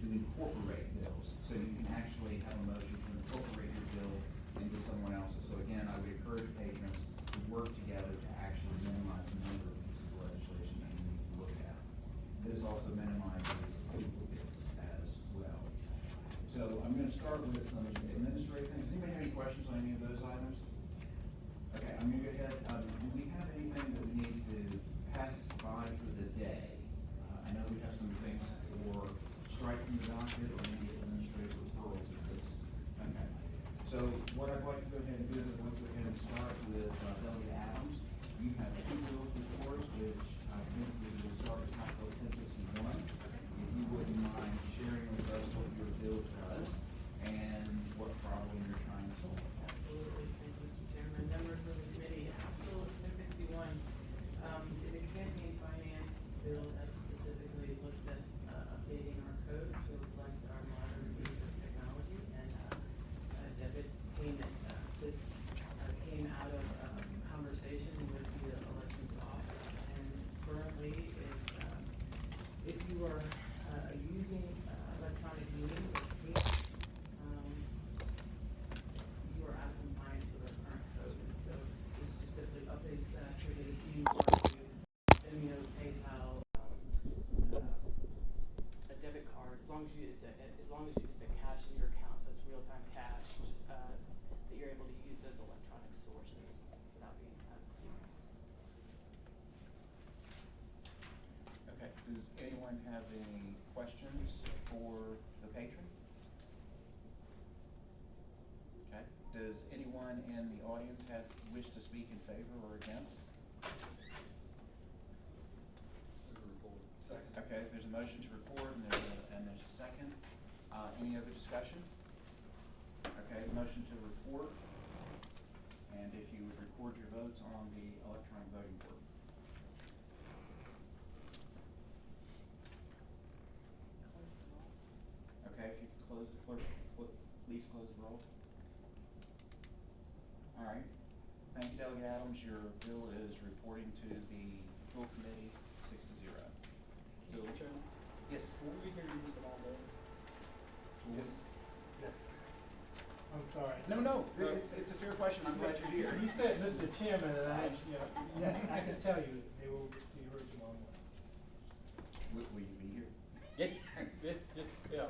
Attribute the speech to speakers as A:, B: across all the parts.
A: to incorporate bills. So you can actually have a motion to incorporate your bill into someone else's. So again, I would encourage patrons to work together to actually minimize the number of pieces of legislation that you need to look at. This also minimizes duplicates as well. So I'm going to start with some administrative things. Does anybody have any questions on any of those items? Okay, I'm going to go ahead. Do we have anything that we need to pass by for the day? I know we have some things for striking the docket or any administrative referrals of this. Okay. So what I'd like to go ahead and do is I'd like to go ahead and start with Delegate Adams. You have two bill reports, which I think we will start with House Bill 1061. If you wouldn't mind sharing with us what your bill does and what problem you're trying to solve.
B: Absolutely. Thank you, Mr. Chairman. Members of the committee, House Bill 1061 is a campaign finance bill that specifically looks at updating our code to reflect our modern age of technology and debit payment. This came out of conversation with the elections office, and currently, if you are using electronic means of payment, you are out of compliance with our current code. And so this just simply updates that so that if you were to Venmo, PayPal, a debit card, as long as it's a cash in your account, so it's real-time cash, that you're able to use those electronic sources without being out of compliance.
A: Okay, does anyone have any questions for the patron? Okay, does anyone in the audience wish to speak in favor or against?
C: Second.
A: Okay, there's a motion to report and there's a second. Any other discussion? Okay, motion to report. And if you would record your votes on the electronic voting board.
B: Close the roll.
A: Okay, if you could close the clerk, please close the roll. All right. Thank you, Delegate Adams. Your bill is reporting to the full committee 6-0. Bill.
C: Mr. Chairman?
A: Yes.
C: Will we hear you Mr. Longo?
A: Yes.
D: Yes. I'm sorry.
A: No, it's a fair question. I'm glad you're here.
D: You said Mr. Chairman, and yes, I can tell you, they will be heard tomorrow morning.
A: Will you be here?
E: Yeah,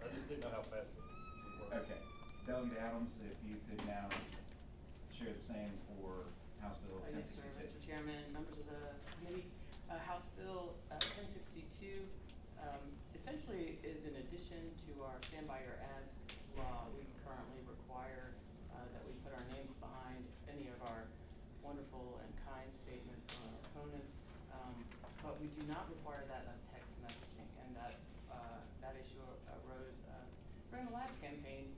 E: I just didn't know how fast it would work.
A: Okay. Delegate Adams, if you could now share the same for House Bill
B: Yes, sir,
A: 1062.
B: Mr. Chairman, members of the committee, House Bill 1062 essentially is an addition to our Stand By Your Ad law. We currently require that we put our names behind any of our wonderful and kind statements on our opponents, but we do not require that on text messaging, and that issue arose during the last campaign.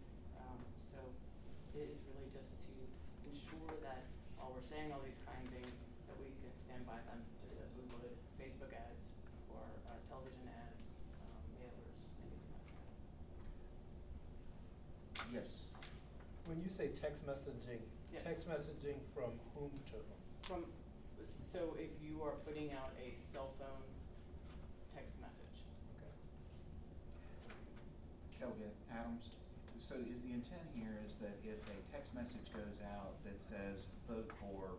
B: So it is really just to ensure that while we're saying all these kind things, that we can stand by them just as we would Facebook ads or television ads, mailers, anything like that.
A: Yes.
D: When you say text messaging,
B: Yes.
D: text messaging from whom to whom?
B: So if you are putting out a cell phone text message.
D: Okay.
A: Delegate Adams, so is the intent here is that if a text message goes out that says vote for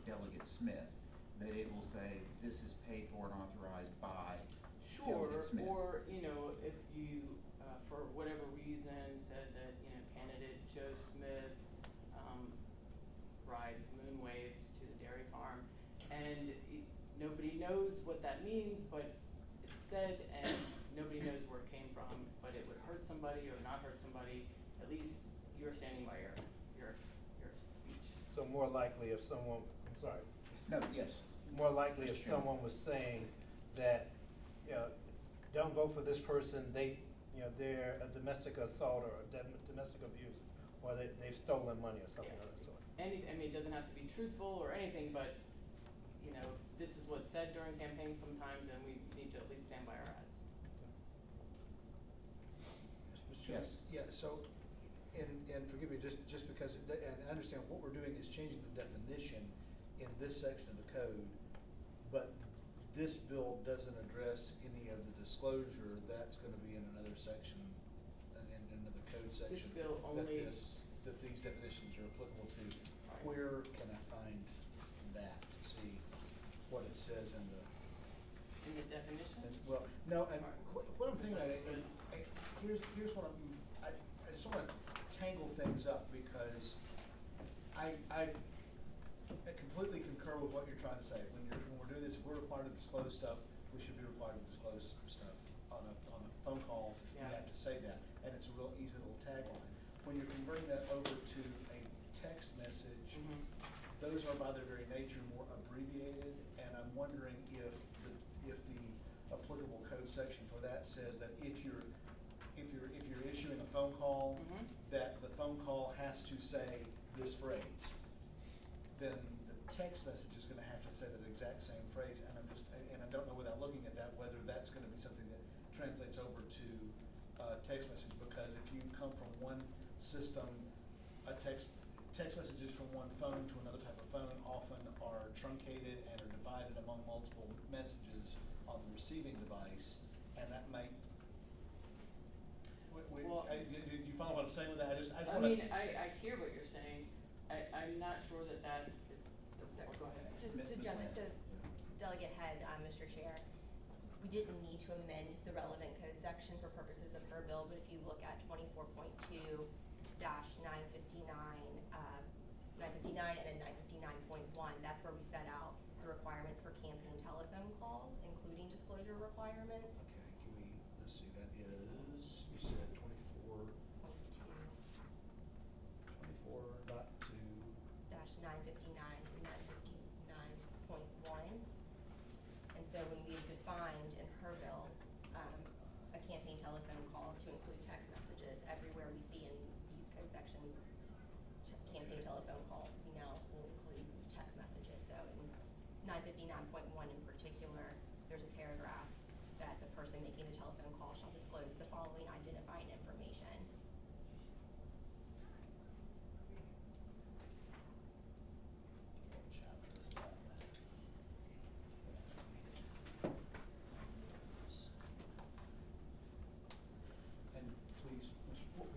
A: Delegate Smith, that it will say this is paid for and authorized by
B: Sure,
A: Delegate Smith?
B: or, if you, for whatever reason, said that, candidate Joe Smith, rides moon waves to the dairy farm, and nobody knows what that means, but it's said, and nobody knows where it came from, but it would hurt somebody or not hurt somebody, at least you're standing by your speech.
D: So more likely if someone, I'm sorry,
A: No, yes.
D: more likely
A: Mr.
D: if
A: Chairman.
D: someone was saying that, don't vote for this person, they're a domestic assault or a domestic abuse, or they've stolen money or something of that sort.
B: It doesn't have to be truthful or anything, but, this is what's said during campaigns sometimes, and we need to at least stand by our ads.
C: Mr. Chairman?
A: Yes.
C: Yeah, so, and forgive me, just because, and I understand what we're doing is changing the definition in this section of the code, but this bill doesn't address any of the disclosure, that's gonna be in another section, in another code section.
B: bill only-
C: That these definitions are applicable to.
B: Right.
C: Where can I find that to see what it says in the?
B: In the definitions?
C: Well, no, and
B: Sorry.
C: what I'm thinking, here's what I just wanna tangle things up, because I completely concur with what you're trying to say. When we're doing this, if we're required to disclose stuff, we should be required to disclose stuff. On a phone call, you
B: Yeah.
C: have to say that, and it's a real easy little tagline. When you're converting that over to a text message,
B: Mhm.
C: those are by their very nature more abbreviated, and I'm wondering if the applicable code section for that says that if you're issuing a phone call,
B: Mhm.
C: that the phone call has to say this phrase, then the text message is gonna have to say that exact same phrase, and I don't know without looking at that, whether that's gonna be something that translates over to, text message, because if you come from one system, text messages from one phone to another type of phone often are truncated and are divided among multiple messages on the receiving device, and that might.
B: Well-
C: Do you follow what I'm saying with that? I just
B: I
C: wanna.
B: mean, I hear what you're saying. I'm not sure that is,
F: Sorry.
B: go ahead.
F: Just
A: Ms.
F: to jump in,
A: Lamb.
F: so Delegate Head, Mr. Chair, we didn't need to amend the relevant code section for purposes of her bill, but if you look at 24.2 959 and then 959.1, that's where we set out the requirements for campaign telephone calls, including disclosure requirements.
C: Okay, can we, let's see, that is, you said 24.2.
F: Dash 959 and 959.1. And so when we've defined in her bill, a campaign telephone call to include text messages, everywhere we see in these code sections, campaign telephone calls, we now will include text messages. So in 959.1 in particular, there's a paragraph that the person making the telephone call shall disclose the following identifying information.
C: What chapter is that? And please,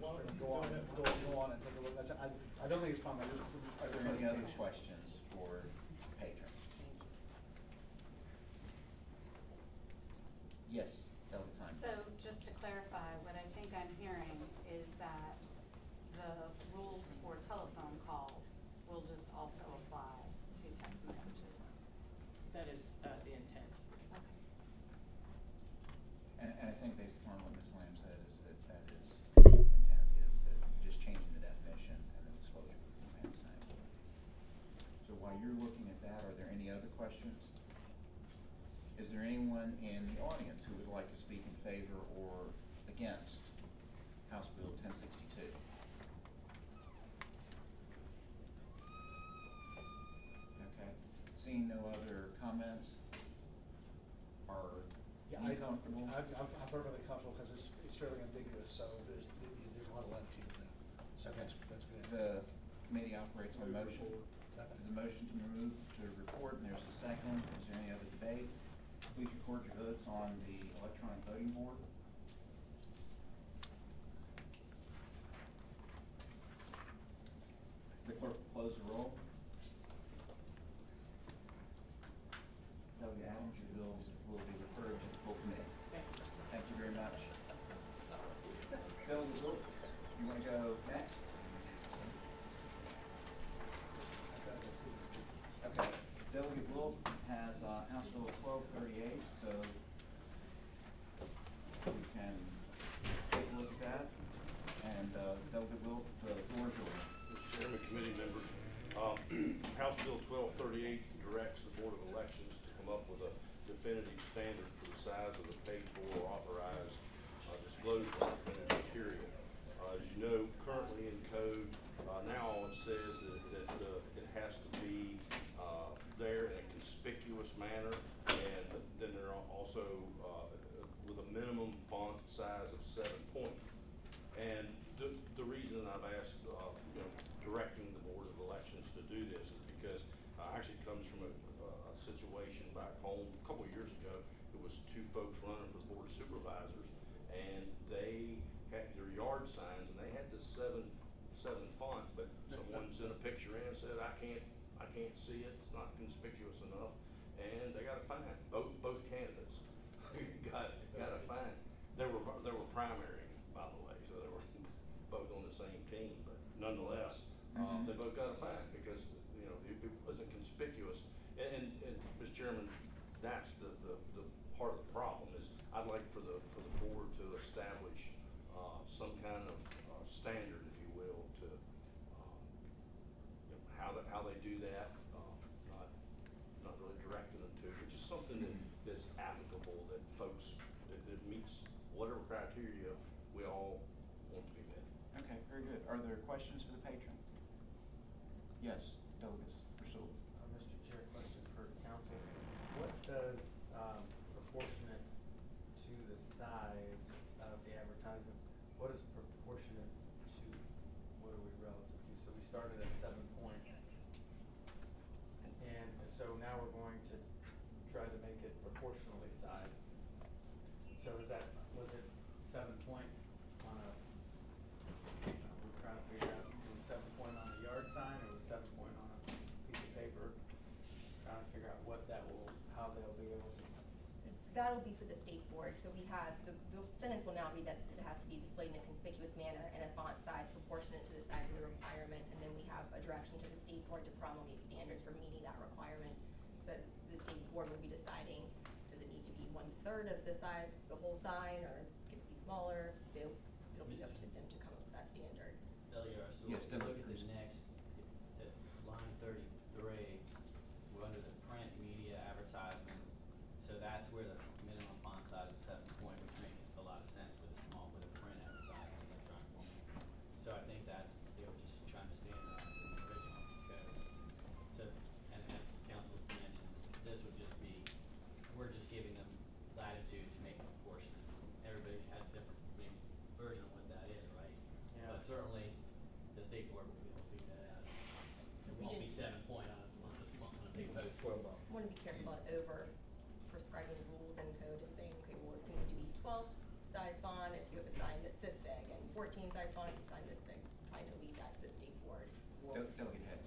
D: Well,
C: go on and take a look. I don't think it's problem.
A: Are there any other questions for Pedro? Yes, Delegate Simon.
G: So just to clarify, what I think I'm hearing is that the rules for telephone calls will just also apply to text messages.
B: That is, the intent.
G: Okay.
A: And I think based upon what Ms. Lamb said is that is, the intent is that you're just changing the definition and the disclosure will remain the same. So while you're looking at that, are there any other questions? Is there anyone in the audience who would like to speak in favor or against House Bill 1062? Okay, seeing no other comments, are
C: Yeah,
A: you comfortable?
C: I'm perfectly comfortable because it's fairly ambiguous, so there's a lot of latitude in that. So that's good.
A: The committee operates on motion. There's a motion to move to report, and there's a second. Is there any other debate? Please record your votes on the electronic voting board. The clerk will close the roll. Delegate Adams, your bills will be referred to the full committee.
B: Thank you.
A: Thank you very much. Delegate Wilk, you want to go next? Okay, Delegate Wilk has House Bill 1238, so we can take a look at that. And Delegate Wilk, the floor is yours.
E: Mr. Chairman, committee members, House Bill 1238 directs the Board of Elections to come up with a definitive standard for the size of the paid-for or authorized disclosure of printed material. As you know, currently in code, now all it says is that it has to be there in a conspicuous manner, and then there are also with a minimum font size of 7 point. And the reason I've asked, directing the Board of Elections to do this is because actually comes from a situation back home a couple of years ago. can't see it, it's not conspicuous enough, and they got a fine. Both candidates got a fine. They were primary, by the way, so they were both on the same team, but nonetheless,
A: Mhm.
E: they both got a fine because, you know, it wasn't conspicuous. And Mr. Chairman, that's the part of the problem is I'd like for the board to establish, some kind of, standard, if you will, to, you know, how they do that, not really directing them to, but just something that's applicable, that folks, that meets whatever criteria we all want to be met.
A: Okay, very good. Are there questions for the patron? Yes, delegates, Rasul.
H: Mr. Chair, question for council. What does proportionate to the size of the advertisement, what is proportionate to, what are we relative to? So we started at 7 point. And so now we're going to try to make it proportionally sized. So was it 7 point on a, we're trying to figure out, was 7 point on a yard sign or was 7 point on a piece of paper? Trying to figure out how they'll be able to.
F: That'll be for the state board, so we have, the sentence will now read that it has to be displayed in a conspicuous manner and a font size proportionate to the size of the requirement, and then we have a direction to the state board to promulgate standards for meeting that requirement. So the state board will be deciding, does it need to be 1/3 of the size, the whole sign, or can it be smaller? It'll be up to them to come up with that standard.
I: Delia, so
A: Yes,
I: if you look
A: Delia,
I: at the
A: please.
I: next, if line 33, we're under the print media advertisement, so that's where the minimum font size is 7 point, which makes a lot of sense with a print advertisement in electronic format. So I think they were just trying to standardize in the original code. So, and as council mentions, this would just be, we're just giving them latitude to make it proportionate. Everybody has different version of what that is, right?
H: Yeah.
I: But certainly, the state board will be able to figure that out. It
F: We
I: won't be
F: didn't-
I: 7 point on a big post.
F: Want to be careful about over prescribing rules in code and saying, okay, well, it's going to be 12 size font if you have a sign that's this big, and 14 size font if it's a sign this big, trying to leave that to the state board.
A: Delegate Head.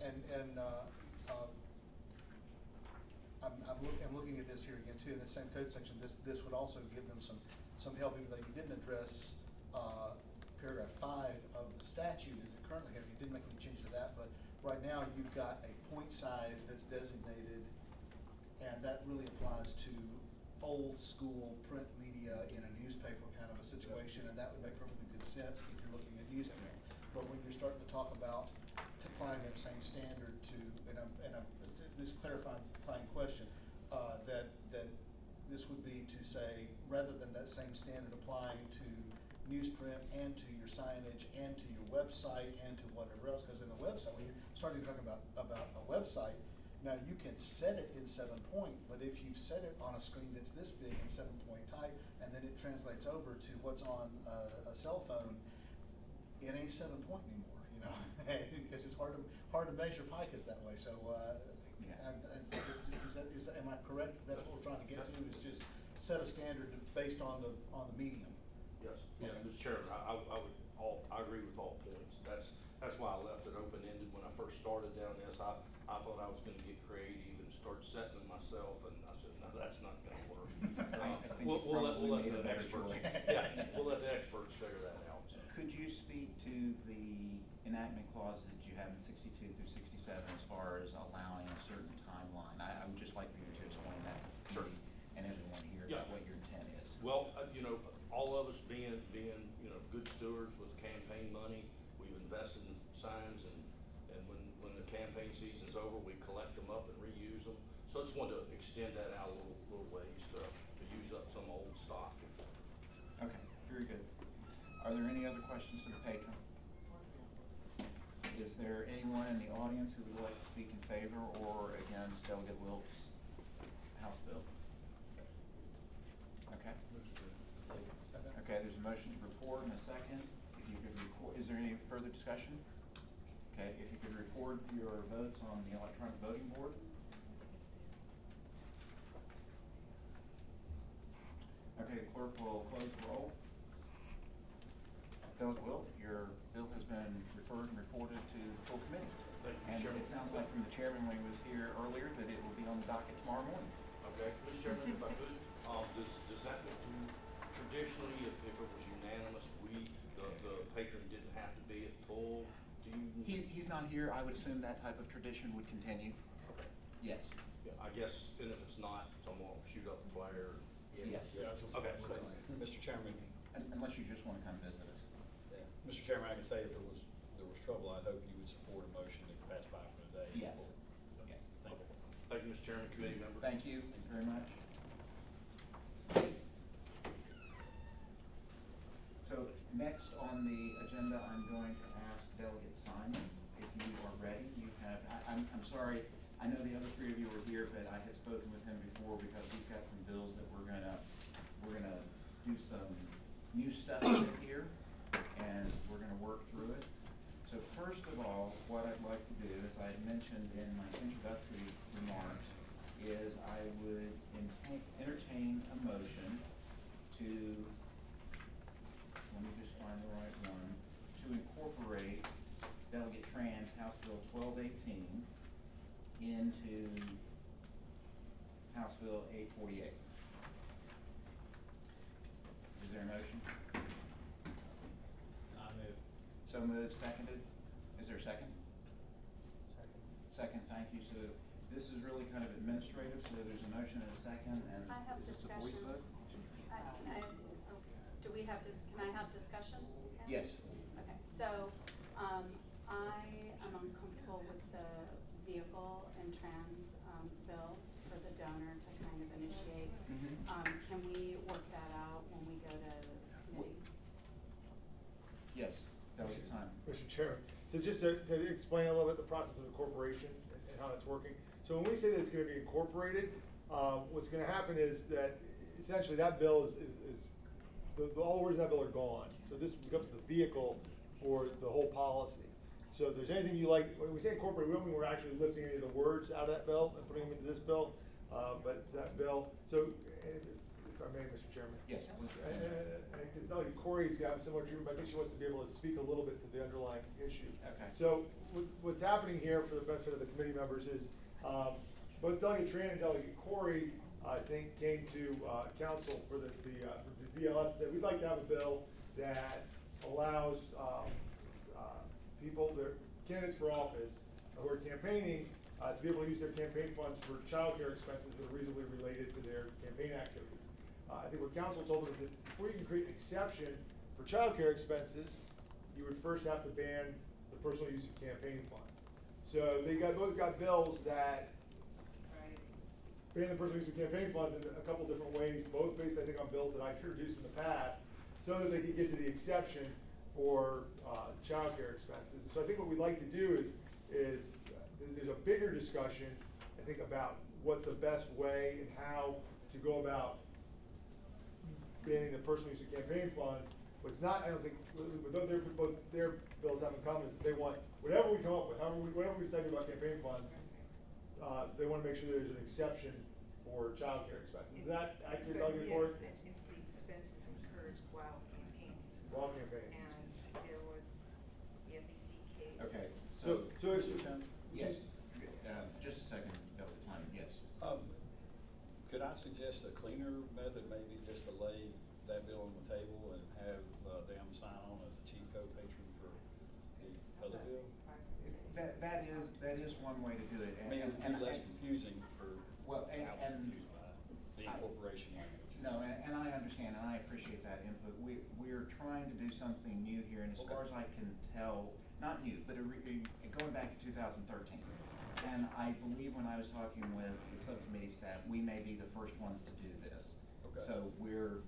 C: I'm looking at this here again too, in the same code section, this would also give them some help, even though you didn't address, paragraph 5 of the statute as it currently has, you didn't make any change to that, but right now you've got a point size that's designated, and that really applies to old school print media in a newspaper kind of a situation, and that would make perfectly good sense if you're looking at newspaper. But when you're starting to talk about applying that same standard to, this clarifying question, that this would be to say, rather than that same standard applying to newsprint and to your signage and to your website and to whatever else, because in the website, when you're starting to talk about a website, now you can set it in 7 point, but if you set it on a screen that's this big in 7 point type, and then it translates over to what's on a cell phone, it ain't 7 point anymore, you know, because it's hard to measure picas that way. So,
A: Yeah.
C: am I correct? That's what we're trying to get to, is just set a standard based on the medium.
E: Yes, yeah,
A: Okay.
E: Mr. Chairman, I agree with all points. That's why I left it open-ended when I first started down this. I thought I was gonna get creative and start setting them myself, and I said, no, that's not gonna work.
A: I think
E: We'll
A: you
E: let
A: probably made
E: the
A: a better
E: experts,
A: choice.
E: yeah, we'll let the experts figure that out.
A: Could you speak to the enactment clauses that you have in 62 through 67 as far as allowing a certain timeline? I would just like for you to explain that to
E: Sure.
A: me and everyone here,
E: Yeah.
A: what your intent is.
E: Well, you know, all of us being, you know, good stewards with campaign money, we've invested in signs, and when the campaign season's over, we collect them up and reuse them. So I just wanted to extend that out a little ways to use up some old stock.
A: Okay, very good. Are there any other questions for the patron? Is there anyone in the audience who would like to speak in favor or against Delegate Wilkes' House bill? Okay. Okay, there's a motion to report in a second. If you could report, is there any further discussion? Okay, if you could report your votes on the electronic voting board. Okay, the clerk will close the roll. Delegate Wilk, your bill has been referred and reported to the full committee.
E: Thank you,
A: And
E: Chairman.
A: it sounds like from the chairman when he was here earlier that it will be on the docket tomorrow morning.
E: Okay, Mr. Chairman, if I could, does that mean traditionally, if it was unanimous, the patron didn't have to be at full, do you?
A: He's not here, I would assume that type of tradition would continue.
E: Okay.
A: Yes.
E: Yeah, I guess, and if it's not, someone will shoot up a flare.
A: Yes.
E: Okay.
J: Mr. Chairman,
A: Unless you just wanna come visit us.
J: yeah, Mr. Chairman, I can say if there was trouble, I'd hope you would support a motion to pass by for today.
A: Yes. Yes.
J: Thank you.
E: Thank you, Mr. Chairman, committee members.
A: Thank you very much. So next on the agenda, I'm going to ask Delegate Simon, if you are ready. You have, I'm sorry, I know the other three of you were here, but I had spoken with him before because he's got some bills that we're gonna do some new stuff with here, and we're gonna work through it. So first of all, what I'd like to do, as I had mentioned in my introductory remarks, is I would entertain a motion to, let me just find the right one, to incorporate Delegate Tran's House Bill 1218 into House Bill 848. Is there a motion?
I: I move.
A: So moved, seconded. Is there a second?
H: Second.
A: Second, thank you. So this is really kind of administrative, so there's a motion and a second, and
G: I have
A: is this a voice
G: discussion.
A: vote?
G: Do we have can I have discussion?
A: Yes.
G: Okay, so, I am uncomfortable with the vehicle and trans, bill for the donor to kind of initiate. Can we work that out when we go to committee?
A: Yes, Delegate Simon.
K: Mr. Chairman, so just to explain a little bit the process of incorporation and how it's working. So when we say that it's gonna be incorporated, what's gonna happen is that essentially that bill is all the words in that bill are gone. So this becomes the vehicle for the whole policy. So if there's anything you like, when we say incorporate, we don't mean we're actually lifting any of the words out of that bill and putting them into this bill, but that bill, so, if I may, Mr. Chairman.
A: Yes, please.
K: Because Delegate Corey's got similar treatment, but I think she wants to be able to speak a little bit to the underlying issue.
A: Okay.
K: So what's happening here for the benefit of the committee members is, both Delegate Tran and Delegate Corey, I think, came to, council for the DLS, and said, we'd like to have a bill that allows, people, their candidates for office who are campaigning, to be able to use their campaign funds for childcare expenses that are reasonably related to their campaign activities. I think what council told them is that before you can create an exception for childcare expenses, you would first have to ban the personal use of campaign funds. So they both got bills that ban the personal use of campaign funds in a couple different ways, both based, I think, on bills that I introduced in the past, so that they could get to the exception for childcare expenses. So I think what we'd like to do is there's a bigger discussion, I think, about what the best way and how to go about banning the personal use of campaign funds. What's not, I don't think, both their bills have in common is that they want, whatever we come up with, whatever we decide about campaign funds, they wanna make sure there's an exception for childcare expenses. Is that accurate, Delegate Ford?
L: Yes, it's the expenses incurred while campaigning.
K: While campaigning.
L: And there was the FEC case.
A: Okay,
K: So it's.
A: Yes, just a second, Delegate Simon, yes.
J: Could I suggest a cleaner method, maybe just to lay that bill on the table and have them sign on as a chief co-patron for the other bill?
A: That is one way to do it.
J: I mean, it would be less confusing for
A: Well,
J: how
A: and
J: confused by the incorporation language.
A: No, and I understand, and I appreciate that input. We're trying to do something new here, and as far as I can tell, not new, but going back to 2013. And I believe when I was talking with the subcommittee staff, we may be the first ones to do this.
J: Okay.
A: So we're.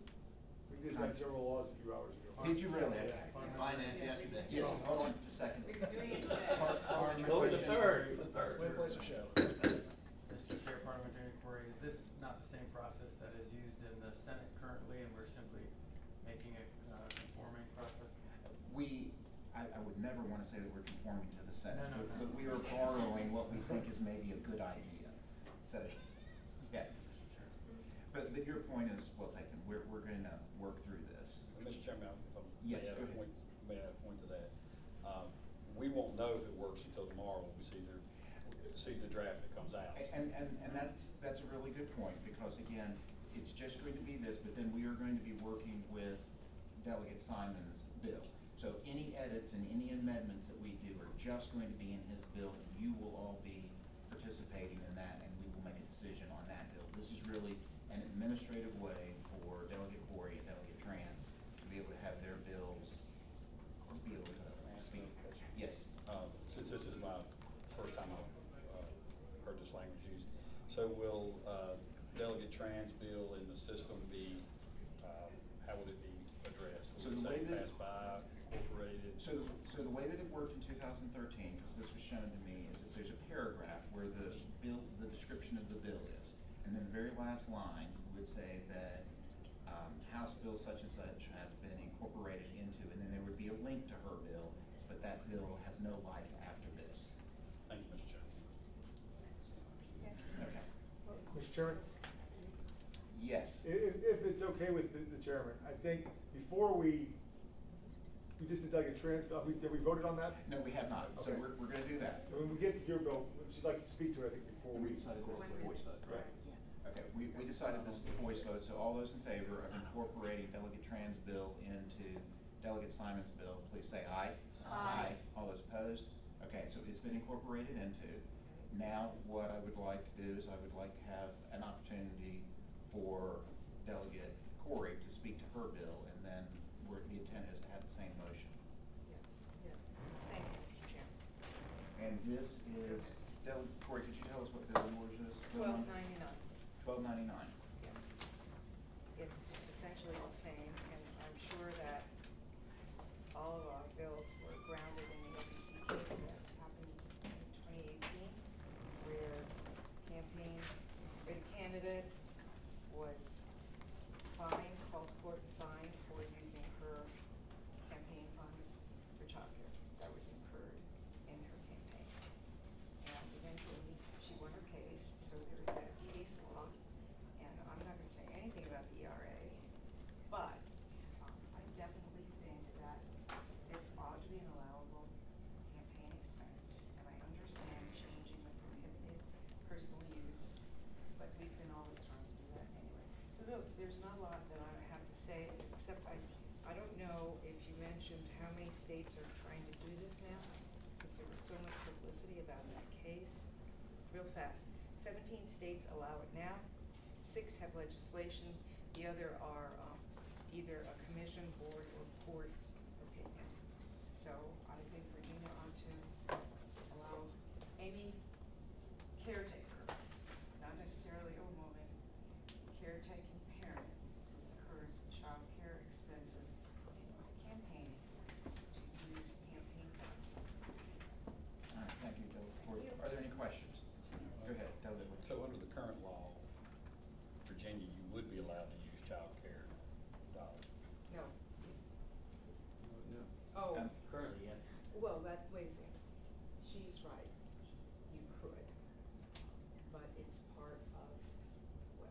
K: We did that general laws a few hours ago.
A: Did you really?
K: Yeah.
A: Okay.
I: Finance yesterday.
A: Yes, hold on just a second.
B: We've been doing it today.
H: Go with the third.
C: Win, place, or show.
H: Mr. Chair, Parliamentary Inquiry, is this not the same process that is used in the Senate currently, and we're simply making it conforming process?
A: I would never wanna say that we're conforming to the Senate,
H: No.
A: but we are borrowing what we think is maybe a good idea. So, yes. But your point is well taken. We're gonna work through this.
J: Mr. Chairman, if I
A: Yes,
J: may add
A: go
J: a
A: ahead.
J: point, may add a point to that. We won't know if it works until tomorrow when we see see the draft that comes out.
A: And that's a really good point, because again, it's just going to be this, but then we are going to be working with Delegate Simon's bill. So any edits and any amendments that we do are just going to be in his bill, and you will all be participating in that, and we will make a decision on that bill. This is really an administrative way for Delegate Corey and Delegate Tran to be able to have their bills, be able to speak. Yes.
J: Since this is my first time I've heard this language used, so will Delegate Tran's bill in the system be, how would it be addressed?
A: So
J: Would it
A: the way
J: say
A: that-
J: passed by, incorporated?
A: So the way that it worked in 2013, because this was shown to me, is that there's a paragraph where the bill, the description of the bill is, and then the very last line would say that House Bill such and such has been incorporated into, and then there would be a link to her bill, but that bill has no life after this.
J: Thank you, Mr. Chairman.
A: Okay.
K: Mr. Chairman,
A: Yes.
K: if it's okay with the chairman, I think before we just did Delegate Trans, have we voted on that?
A: No, we have not. So
K: Okay.
A: we're going to do that.
K: So when we get to your bill, she'd like to speak to it, I think, before
A: And we
K: we.
A: decided this is a voice vote,
K: Right.
A: correct? Okay, we decided this is a voice vote, so all those in favor of incorporating Delegate Tran's bill into Delegate Simon's bill, please say aye.
L: Aye.
A: All those opposed? Okay, so it's been incorporated into. Now, what I would like to do is I would like to have an opportunity for Delegate Corey to speak to her bill, and then the intent is to have the same motion.
L: Yes, yeah. Thank you, Mr. Chairman.
A: And this is, Corey, could you tell us what bill yours is?
L: $12.99.
A: $12.99.
L: Yes. It's essentially the same, and I'm sure that all of our bills were grounded in the OPC case that happened in 2018, where the candidate was fined, called to court and fined for using her campaign funds for childcare that was incurred in her campaign. And eventually, she won her case, so there is that case law. And I'm not gonna say anything about the ERA, but I definitely think that this ought to be an allowable campaign expense. And I understand changing the prohibited personal use, but we've been always trying to do that anyway. So no, there's not a lot that I have to say, except I don't know if you mentioned how many states are trying to do this now, because there was so much publicity about that case. Real fast, 17 states allow it now, 6 have legislation, the other are either a commission, board, or court opinion. So I think Virginia ought to allow any caretaker, not necessarily a woman, caretaking parent who incurs child care expenses in campaigning to use campaign funds.
A: All right, thank you, Delegate Corey. Are there any questions? Go ahead, Delegate Wood.
J: So under the current law, Virginia, you would be allowed to use child care dollars?
L: No.
J: No.
L: Oh,
I: Currently, yes.
L: well, wait a second. She's right. You could. But it's part of what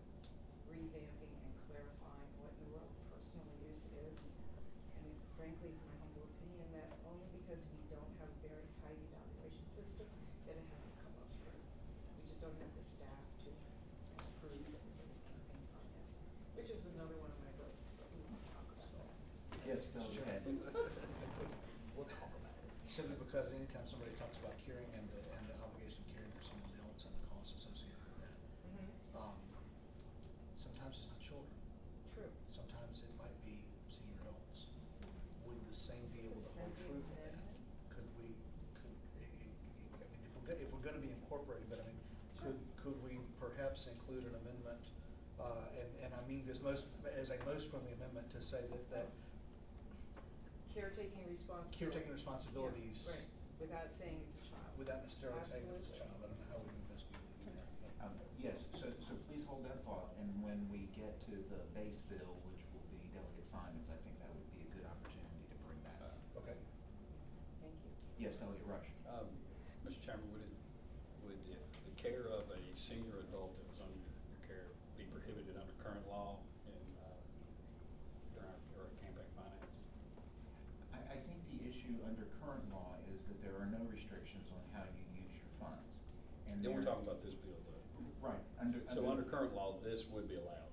L: revamping and clarifying what the role of personal use is. And frankly, it's my humble opinion that only because we don't have a very tight evaluation system, that it hasn't come up here. We just don't have the staff to approve everybody's campaign finance, which is another one of my votes, but we won't talk about that.
A: Yes, Delegate Head.
C: We'll talk about it. Simply because anytime somebody talks about caring and the obligation of caring for someone else and the costs associated with that, sometimes it's not children.
L: True.
C: Sometimes it might be senior adults. Would the same be able to hold true for that? Could we, if we're gonna be incorporated, but I mean, could we perhaps include an amendment, and I mean this as a most friendly amendment to say that
L: Caretaking responsibility.
C: caretaking responsibilities.
L: Yeah, right, without saying it's a child.
C: Without necessarily saying that it's a
L: Absolutely.
C: child, I don't know how we would best be able to do that.
A: Yes, so please hold that thought, and when we get to the base bill, which will be Delegate Simon's, I think that would be a good opportunity to bring that up.
C: Okay.
L: Thank you.
A: Yes, Delegate Rush.
J: Mr. Chairman, would if the care of a senior adult that was under your care be prohibited under current law in, during our campaign finance?
A: I think the issue under current law is that there are no restrictions on how you use your funds. And and
J: Then we're
A: there-
J: talking about this bill though.
A: Right, under.
J: So under current law, this would be allowed.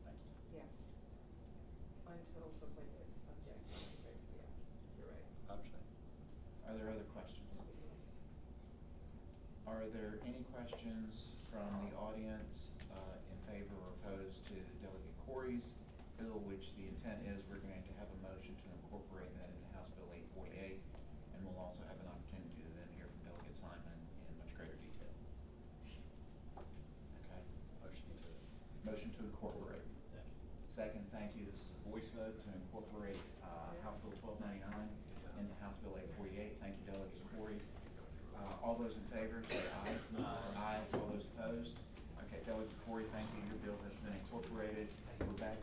J: Thank you.
L: Yes. Until somebody objects, yeah, you're right.
J: I understand.
A: Are there other questions? Are there any questions from the audience in favor or opposed to Delegate Corey's bill, which the intent is we're going to have a motion to incorporate that into House Bill 848, and we'll also have an opportunity to then hear from Delegate Simon in much greater detail. Okay. Motion to incorporate. Second, thank you. This is a voice vote to incorporate House Bill 1299 into House Bill 848. Thank you, Delegate Corey. All those in favor, say aye. Aye. All those opposed? Okay, Delegate Corey, thank you. Your bill has been incorporated. We're back.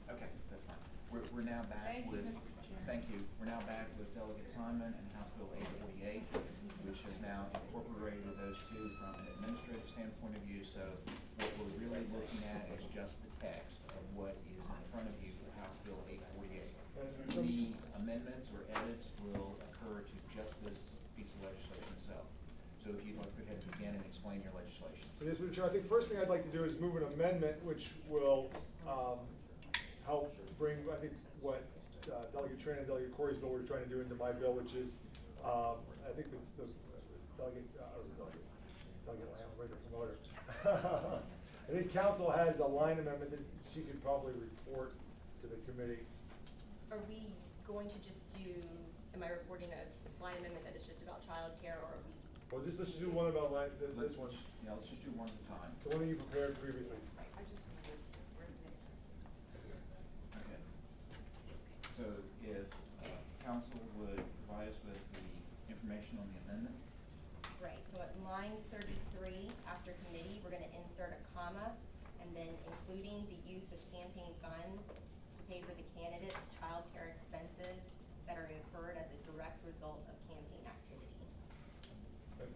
A: Okay, that's fine. We're now back
B: Thank you,
A: with.
B: Mr. Chair.
A: Thank you. We're now back with Delegate Simon and House Bill 848, which has now incorporated those two from an administrative standpoint of view. So what we're really looking at is just the text of what is in front of you for House Bill 848. Any amendments or edits will occur to just this piece of legislation itself. So if you'd like to go ahead and begin and explain your legislation.
K: So yes, Mr. Chair, I think first thing I'd like to do is move an amendment which will help bring, I think, what Delegate Tran and Delegate Corey's bill we're trying to do into my bill, which is, I think the Delegate Lamb, right, the promoter. I think council has a line amendment that she could probably report to the committee.
F: Are we going to just do, am I reporting a line amendment that is just about childcare, or are we?
K: Well, let's just do one about this one,
A: Yeah, let's just do one at a time.
K: the one that you prepared previously.
L: I just want this written in.
A: Okay. So if council would provide us with the information on the amendment.
F: Right, so at line 33, after committee, we're gonna insert a comma, and then including the use of campaign funds to pay for the candidates' childcare expenses that are incurred as a direct result of campaign activity.
C: And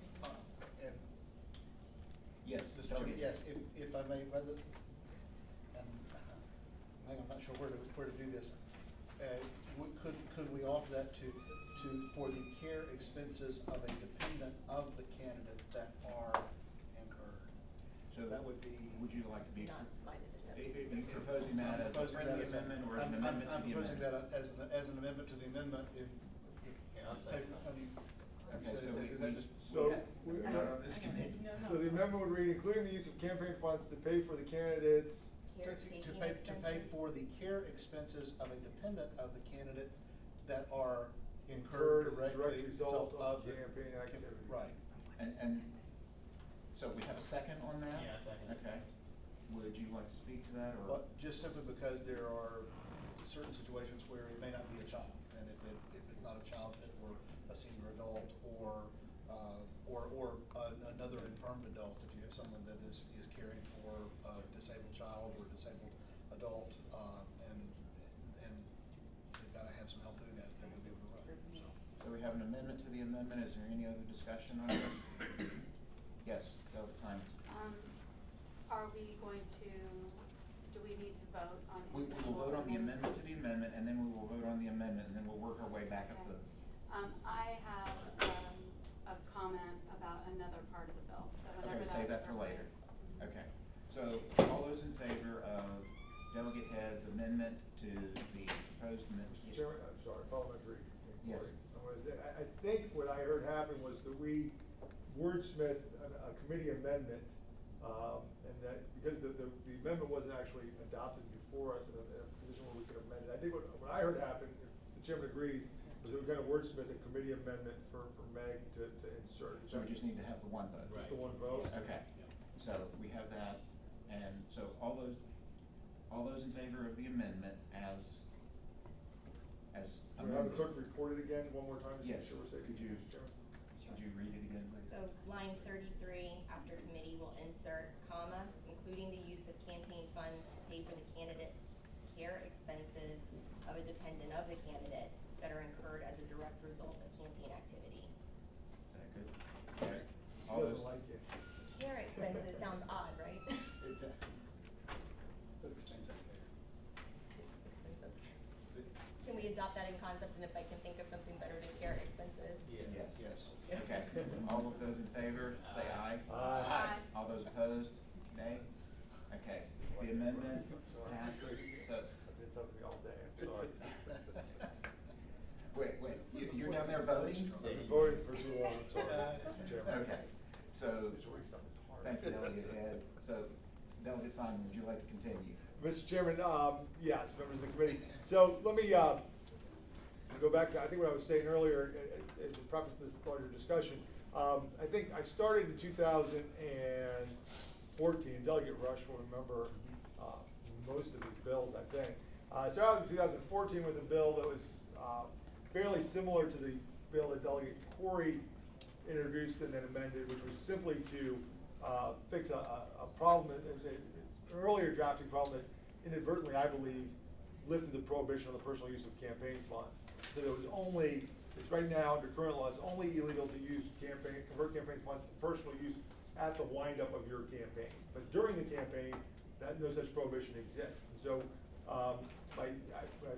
A: Yes,
C: Mr. Chairman,
A: Delegate.
C: yes, if I may, rather, and I'm not sure where to do this. Could we alter that to for the care expenses of a dependent of the candidate that are incurred?
A: So
C: that would be.
A: Would you like to be?
F: It's not my decision.
A: Are you proposing that as a
C: proposing
A: friendly
C: that as a-
A: amendment or as an
C: I'm-
A: amendment to the
C: I'm proposing
A: amendment?
C: that as an amendment to the amendment in.
I: Yeah, I'll second that.
A: Okay, so
C: Is that just?
K: So,
A: Not on this committee.
K: So the amendment would read, including the use of campaign funds to pay for the candidates.
F: Caretaking
C: To pay
F: expenses.
C: for the care expenses of a dependent of the candidate that are
K: Incurred
C: incurred
K: as a direct
C: directly
K: result of
C: the
K: campaign activity.
C: Right.
A: And, so we have a second on that?
I: Yeah, second.
A: Okay. Would you like to speak to that, or?
C: Well, just simply because there are certain situations where it may not be a child, and if it's not a child that were a senior adult or another infirm adult, if you have someone that is caring for a disabled child or disabled adult, and they've gotta have some help doing that, they're gonna be able to run, so.
A: So we have an amendment to the amendment. Is there any other discussion on this? Yes, Delegate Simon.
G: Are we going to, do we need to vote on
A: We will
G: individual
A: vote on the amendment
G: amendments?
A: to the amendment, and then we will vote on the amendment, and then we'll work our way back up the.
G: I have, a comment about another part of the bill, so whenever
A: Okay,
G: that's.
A: save that for
G: ready.
A: later. Okay, so all those in favor of Delegate Head's amendment to the proposed amendment?
K: Mr. Chairman, I'm sorry, parliamentary
A: Yes.
K: inquiry. I think what I heard happen was that we wordsmithed a committee amendment, and that, because the amendment wasn't actually adopted before us in a position where we could amend it. I think what I heard happen, if the chairman agrees, was that we're gonna wordsmith a committee amendment for Meg to insert.
A: So we just need to have the one vote?
K: Just the one vote?
A: Okay, so we have that, and so all those in favor of the amendment as
K: Can we have the
A: amended?
K: clerk report it again one more time? just to
A: Yes,
K: make sure we're safe?
A: could you,
K: Mr. Chairman?
A: could you read it again, please?
F: So line 33, after committee, will insert comma, including the use of campaign funds to pay for the candidate's care expenses of a dependent of the candidate that are incurred as a direct result of campaign activity.
A: Is that good? Okay.
K: She
A: All
K: doesn't
A: those,
K: like it.
F: Care expenses sounds odd, right?
J: But expensive care.
F: Expensive. Can we adopt that in concept, and if I can think of something better than care expenses?
I: Yeah.
A: yes.
C: Yes. Yes.
A: Okay, all of those in favor, say aye.
K: Aye.
A: All those opposed, nay? Okay, the amendment passes, so,
K: I've been talking to me all day, I'm sorry.
A: wait, you're down there voting?
K: I've been voting for too long, I'm sorry, Mr. Chairman.
A: Okay, so,
K: Majority stuff is hard.
A: thank you, Delegate Head. So, Delegate Simon, would you like to continue?
K: Mr. Chairman, yes, members of the committee. So let me go back to, I think what I was saying earlier, as a preface to this larger discussion. I think I started in 2014, Delegate Rush will remember most of these bills, I think. I started in 2014 with a bill that was fairly similar to the bill that Delegate Corey introduced and then amended, which was simply to fix a problem, an earlier drafting problem that inadvertently, I believe, lifted the prohibition on the personal use of campaign funds. So there was only, it's right now under current law, it's only illegal to convert campaign funds to personal use at the windup of your campaign. But during the campaign, no such prohibition exists. And so, when I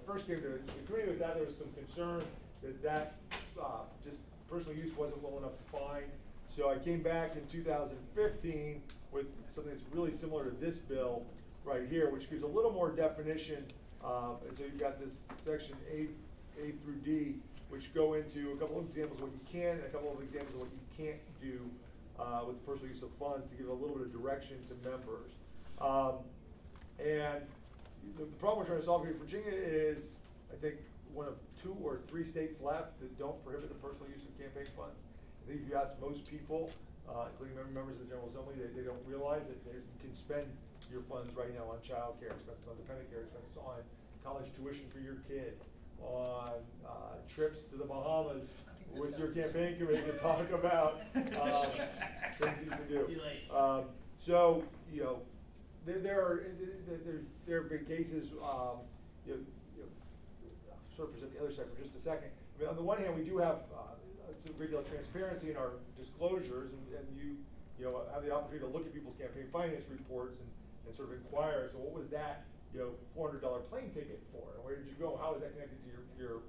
K: first came to agree with that, there was some concern that just personal use wasn't well enough defined. So I came back in 2015 with something that's really similar to this bill right here, which gives a little more definition. And so you've got this section A through D, which go into a couple of examples of what you can and a couple of examples of what you can't do with personal use of funds to give a little bit of direction to members. And the problem we're trying to solve here in Virginia is, I think, one of 2 or 3 states left that don't prohibit the personal use of campaign funds. I think if you ask most people, including members of the General Assembly, they don't realize that you can spend your funds right now on child care expenses, on dependent care expenses, on college tuition for your kids, on trips to the Bahamas with your campaign committee to talk about things that you can do.
B: See you later.
K: So, you know, there have been cases, sort of present the other side for just a second. I mean, on the one hand, we do have a great deal of transparency in our disclosures, and you have the opportunity to look at people's campaign finance reports and sort of inquire. So, what was that, $400 plane ticket for? And where did you go? How is that connected to your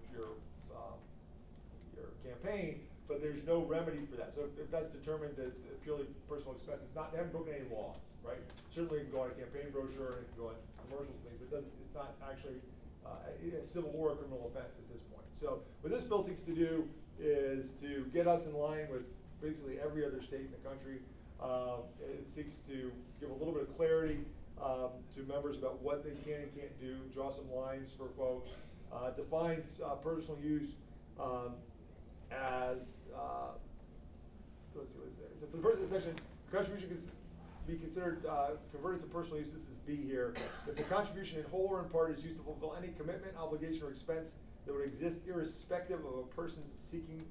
K: campaign? But there's no remedy for that. So, if that's determined that it's a purely personal expense, they haven't broken any laws, right? Certainly, it can go on a campaign brochure and it can go on commercials and things, but it's not actually a civil or a criminal offense at this point. So what this bill seeks to do is to get us in line with basically every other state in the country. It seeks to give a little bit of clarity to members about what they can and can't do, draw some lines for folks, defines personal use as, let's see what it says. So for the purpose of this section, contribution can be considered converted to personal use. This is B here. If the contribution in whole or in part is used to fulfill any commitment, obligation, or expense that would exist irrespective of a person seeking,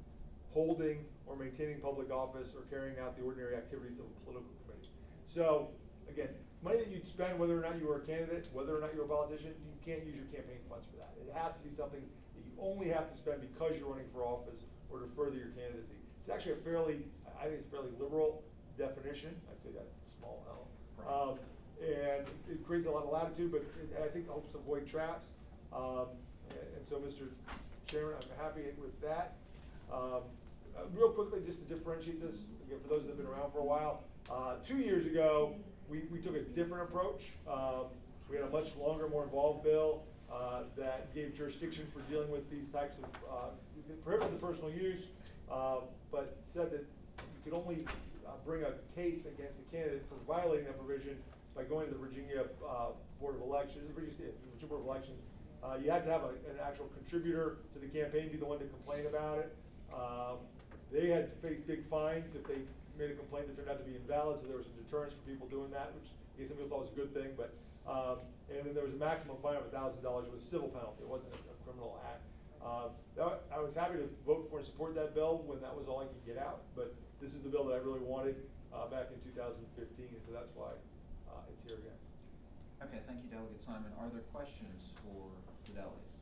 K: holding, or maintaining public office or carrying out the ordinary activities of a political committee. So, again, money that you'd spend whether or not you were a candidate, whether or not you're a politician, you can't use your campaign funds for that. It has to be something that you only have to spend because you're running for office or to further your candidacy. It's actually I think it's a fairly liberal definition. I say that small L.
A: Right.
K: And it creates a lot of latitude, but I think helps avoid traps. And so, Mr. Chairman, I'm happy with that. Real quickly, just to differentiate this, again, for those that have been around for a while, 2 years ago, we took a different approach. We had a much longer, more involved bill that gave jurisdiction for dealing with these types of, prohibited the personal use, but said that you could only bring a case against the candidate for violating that provision by going to the Virginia Board of Elections, the Virginia Board of Elections. You had to have an actual contributor to the campaign be the one to complain about it. They had to face big fines if they made a complaint that turned out to be invalid, so there was some deterrence for people doing that, which some people thought was a good thing. But and then there was a maximum fine of $1,000. It was a civil penalty. It wasn't a criminal act. I was happy to vote for and support that bill when that was all I could get out. But this is the bill that I really wanted back in 2015, and so that's why it's here again.
A: Okay, thank you, Delegate Simon. Are there questions for the delegate?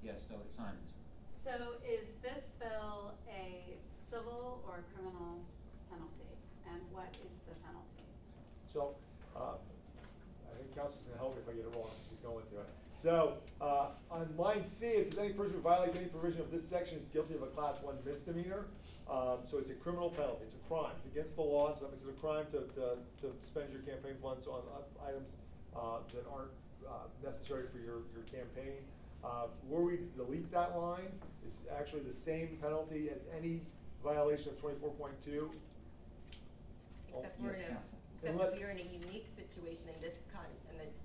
A: Yes, Delegate Simons.
G: So is this bill a civil or criminal penalty? And what is the penalty?
K: So, I think Council's gonna help me if I get it wrong, she's going to it. So, on line C, it says any person who violates any provision of this section is guilty of a class 1 misdemeanor. So it's a criminal penalty, it's a crime, it's against the law, so that makes it a crime to spend your campaign funds on items that aren't necessary for your campaign. Were we to delete that line, it's actually the same penalty as any violation of 24.2.
F: Except we're
A: yes,
F: in a,
A: Counsel.
F: except we're in a unique situation in this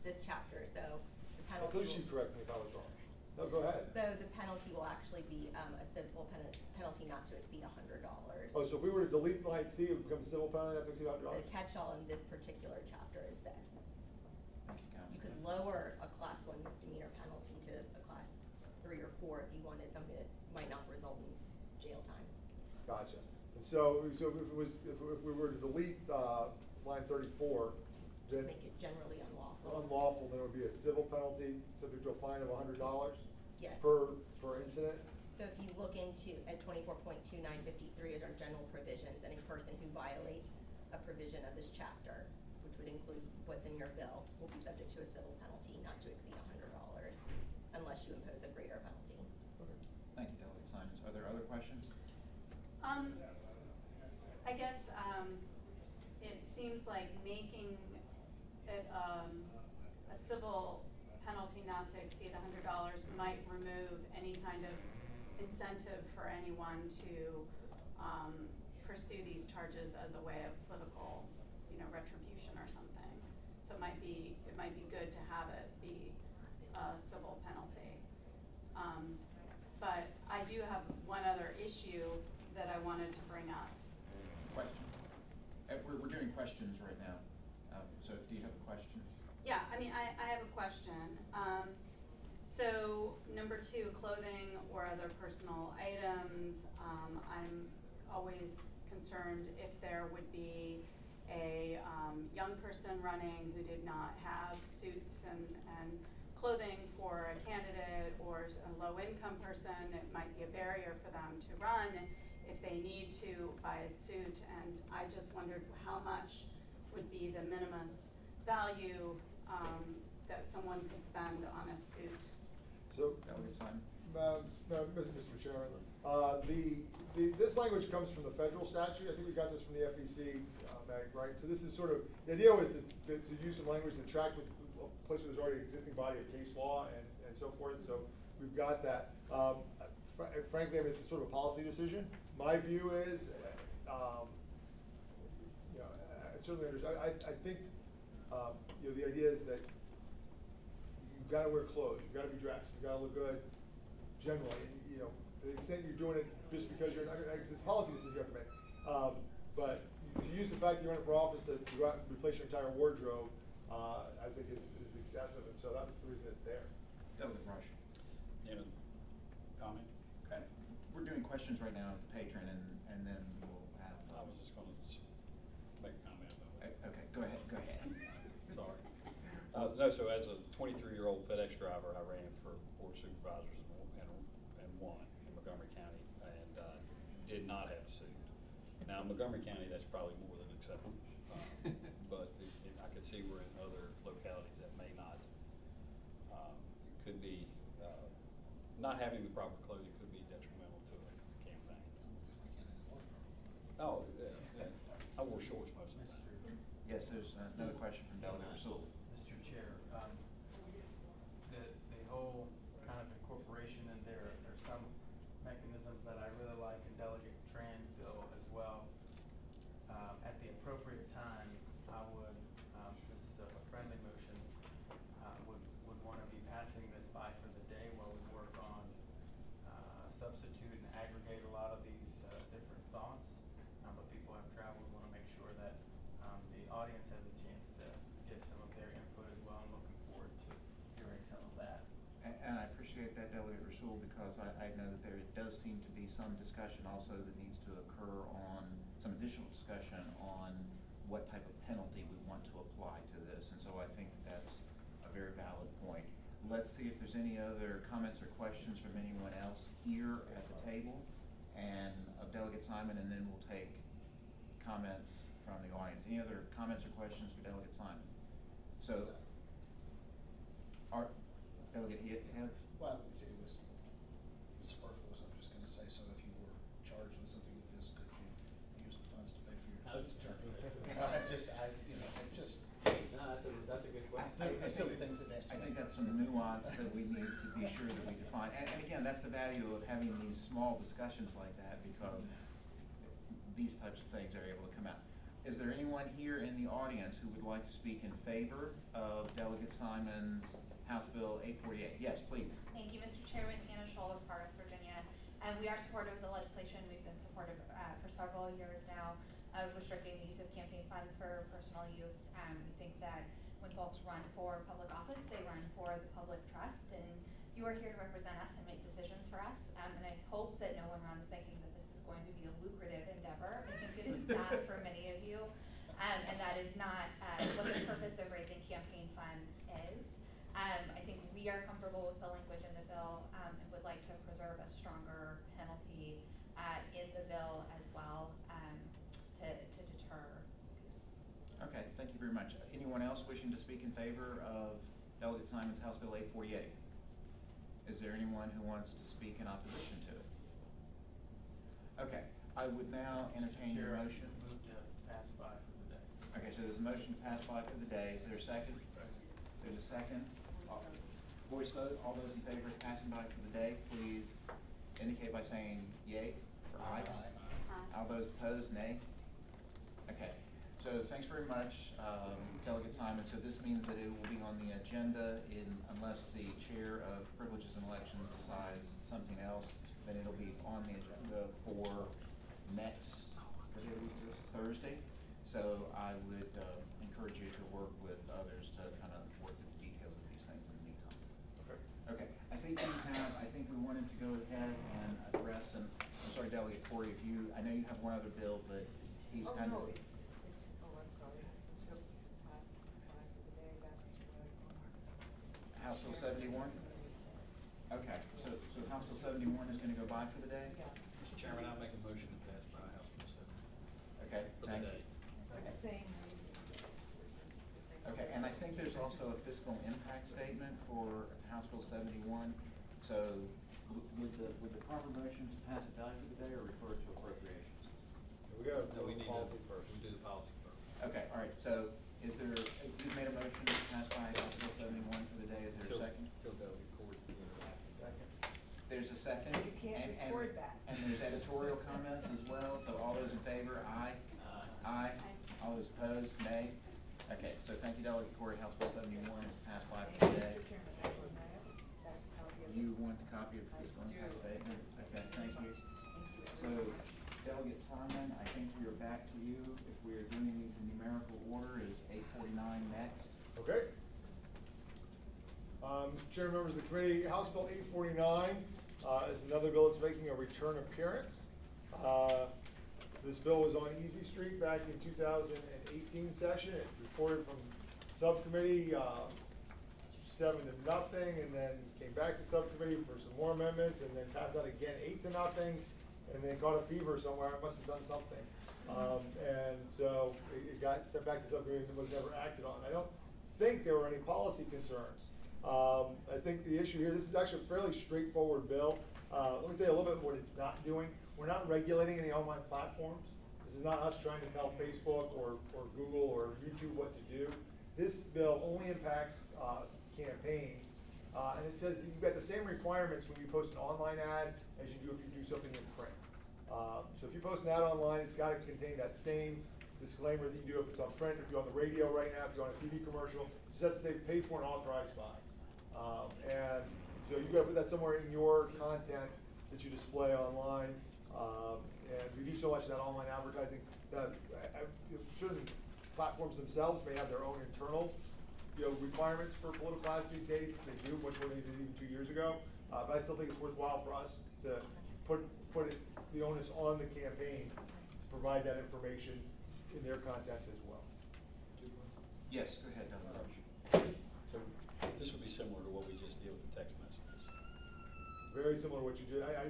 F: this chapter, so the
K: I
F: penalty
K: told you she'd correct me if I was wrong. No, go ahead.
F: So the penalty will actually be, a civil penalty not to exceed $100.
K: Oh, so if we were to delete line C, it would become a civil penalty, not to exceed $100?
F: The catch-all in this particular chapter is this.
A: Thank you, Counsel.
F: You could lower a class 1 misdemeanor penalty to a class 3 or 4 if you wanted something that might not result in jail time.
K: Gotcha. And so if we were to delete, line 34,
F: Just
K: then
F: make it generally unlawful.
K: unlawful, then it would be a civil penalty, subject to a fine of $100
F: Yes.
K: per incident?
F: So if you look into, at 24.2953 is our general provisions, any person who violates a provision of this chapter, which would include what's in your bill, will be subject to a civil penalty not to exceed $100 unless you impose a greater penalty.
A: Thank you, Delegate Simons. Are there other questions?
G: I guess, it seems like making it, a civil penalty not to exceed $100 might remove any kind of incentive for anyone to, pursue these charges as a way of political, retribution or something. So it might be good to have it be a civil penalty. But I do have one other issue that I wanted to bring up.
A: Question? We're doing questions right now. So do you have a question?
G: Yeah, I have a question. So number 2, clothing or other personal items, I'm always concerned if there would be a young person running who did not have suits and clothing for a candidate, or a low-income person, it might be a barrier for them to run if they need to buy a suit. And I just wondered how much would be the minimum value that someone could spend on a suit.
K: So,
A: Delegate Simon?
K: Mr. Chairman, this language comes from the federal statute. I think we got this from the FEC, Meg, right? So this is sort of, the idea was to use some language to track with a place where there's already an existing body of case law and so forth. So we've got that. Frankly, it's a sort of a policy decision. My view is, I certainly understand. I think, the idea is that you've got to wear clothes, you've got to be dressed, you've got to look good. Generally, to the extent you're doing it just because you're, it's policy decisions you have to make. But to use the fact that you're running for office to go out and replace your entire wardrobe, I think is excessive, and so that's the reason it's there.
A: Delegate Rush?
J: Comment?
A: Okay. We're doing questions right now of the patron, and then we'll have.
J: I was just gonna make a comment about it.
A: Okay, go ahead.
J: Sorry. No, so as a 23-year-old FedEx driver, I ran for board of supervisors and won in Montgomery County, and did not have a suit. Now, in Montgomery County, that's probably more than acceptable, but I could see we're in other localities that may not. It could be, not having the proper clothing could be detrimental to a campaign. Oh, yeah. I wore shorts most of the time.
A: Yes, there's another question from Delegate Rasul.
H: Mr. Chair, the whole kind of incorporation in there's some mechanisms that I really like in Delegate Tran's bill as well. At the appropriate time, I would, this is a friendly motion, would want to be passing this by for the day while we work on substitute and aggregate a lot of these different thoughts. But people have traveled, want to make sure that the audience has a chance to give some of their input as well. I'm looking forward to hearing some of that.
A: And I appreciate that, Delegate Rasul, because I know that there does seem to be some discussion also that needs to occur on, some additional discussion on what type of penalty we want to apply to this. And so I think that's a very valid point. Let's see if there's any other comments or questions from anyone else here at the table and of Delegate Simon, and then we'll take comments from the audience. Any other comments or questions for Delegate Simon? So, Delegate that's some nuance that we need to be sure that we define. And again, that's the value of having these small discussions like that, because these types of things are able to come out. Is there anyone here in the audience who would like to speak in favor of Delegate Simon's House Bill 848? Yes, please.
M: Thank you, Mr. Chairman. Anna Scholl with Progress, Virginia. We are supportive of the legislation. We've been supportive for several years now of restricting the use of campaign funds for personal use. We think that when folks run for public office, they run for the public trust, and you are here to represent us and make decisions for us. And I hope that no one runs thinking that this is going to be a lucrative endeavor. I think it is not for many of you, and that is not what the purpose of raising campaign funds is. I think we are comfortable with the language in the bill and would like to preserve a stronger penalty in the bill as well to deter abuse.
A: Okay, thank you very much. Anyone else wishing to speak in favor of Delegate Simon's House Bill 848? Is there anyone who wants to speak in opposition to it? Okay, I would now entertain your
H: Chair,
A: motion.
H: move to pass by for the day.
A: Okay, so there's a motion to pass by for the day. Is there a second? There's a second. Voice vote. All those in favor of passing by for the day, please indicate by saying yay or aye. All those opposed, nay. Okay, so thanks very much, Delegate Simon. So this means that it will be on the agenda unless the Chair of Privileges and Elections decides something else, then it'll be on the agenda for next Thursday. So I would encourage you to work with others to kind of work with the details of these things in the meantime. Okay, I think we wanted to go ahead and address, and I'm sorry, Delegate Corey, I know you have one other bill, but he's
L: Oh,
A: kind
L: no,
A: of.
L: I'm sorry, it's still passed by for the day, that's what.
A: House Bill 71? Okay, so House Bill 71 is gonna go by for the day?
L: Yeah.
J: Mr. Chairman, I'll make a motion to pass by House Bill 7.
A: Okay,
J: For the
A: thank
J: day.
A: you.
L: For the same reason.
A: Okay, and I think there's also a fiscal impact statement for House Bill 71. So would the proper motion to pass it by for the day or refer to appropriations?
K: We gotta
J: No, we
K: do
J: need
K: policy
J: to,
K: first.
J: we do the policy first.
A: Okay, all right, so you've made a motion to pass by House Bill 71 for the day, is there a second?
J: Till Delegate Corey.
K: Second.
A: There's a second?
L: You can't
A: and-
L: record that.
A: And there's editorial comments as well, so all those in favor, aye? Aye. All those opposed, nay? Okay, so thank you, Delegate Corey, House Bill 71 is passed by for the day.
L: Mr. Chairman, that one, that copy of it.
A: You want the copy of the fiscal impact statement? Okay, thank you. So, Delegate Simon, I think we are back to you. If we are doing these in numerical order, is 849 next?
K: Okay. Mr. Chairman, members of the committee, House Bill 849 is another bill that's making a return appearance. This bill was on Easy Street back in 2018 session. It reported from subcommittee 7-0, and then came back to subcommittee for some more amendments, and then passed out again 8-0, and then caught a fever somewhere. It must have done something. And so it got sent back to subcommittee and was never acted on. I don't think there were any policy concerns. I think the issue here, this is actually a fairly straightforward bill. Let me tell you a little bit what it's not doing. We're not regulating any online platforms. This is not us trying to tell Facebook or Google or YouTube what to do. This bill only impacts campaigns. And it says that you've got the same requirements when you post an online ad as you do if you do something in print. So if you post an ad online, it's got to contain that same disclaimer that you do if it's on print, if you're on the radio right now, if you're on a TV commercial, it just has to say paid for and authorized by. And so you got to put that somewhere in your content that you display online. And we do so much of that online advertising that certain platforms themselves may have their own internal requirements for political ads these days. They do much more than they did even 2 years ago. But I still think it's worthwhile for us to put the onus on the campaigns to provide that information in their content as well.
A: Yes, go ahead, Delegate.
J: So this would be similar to what we just did with the text messages.
K: Very similar to what you did. I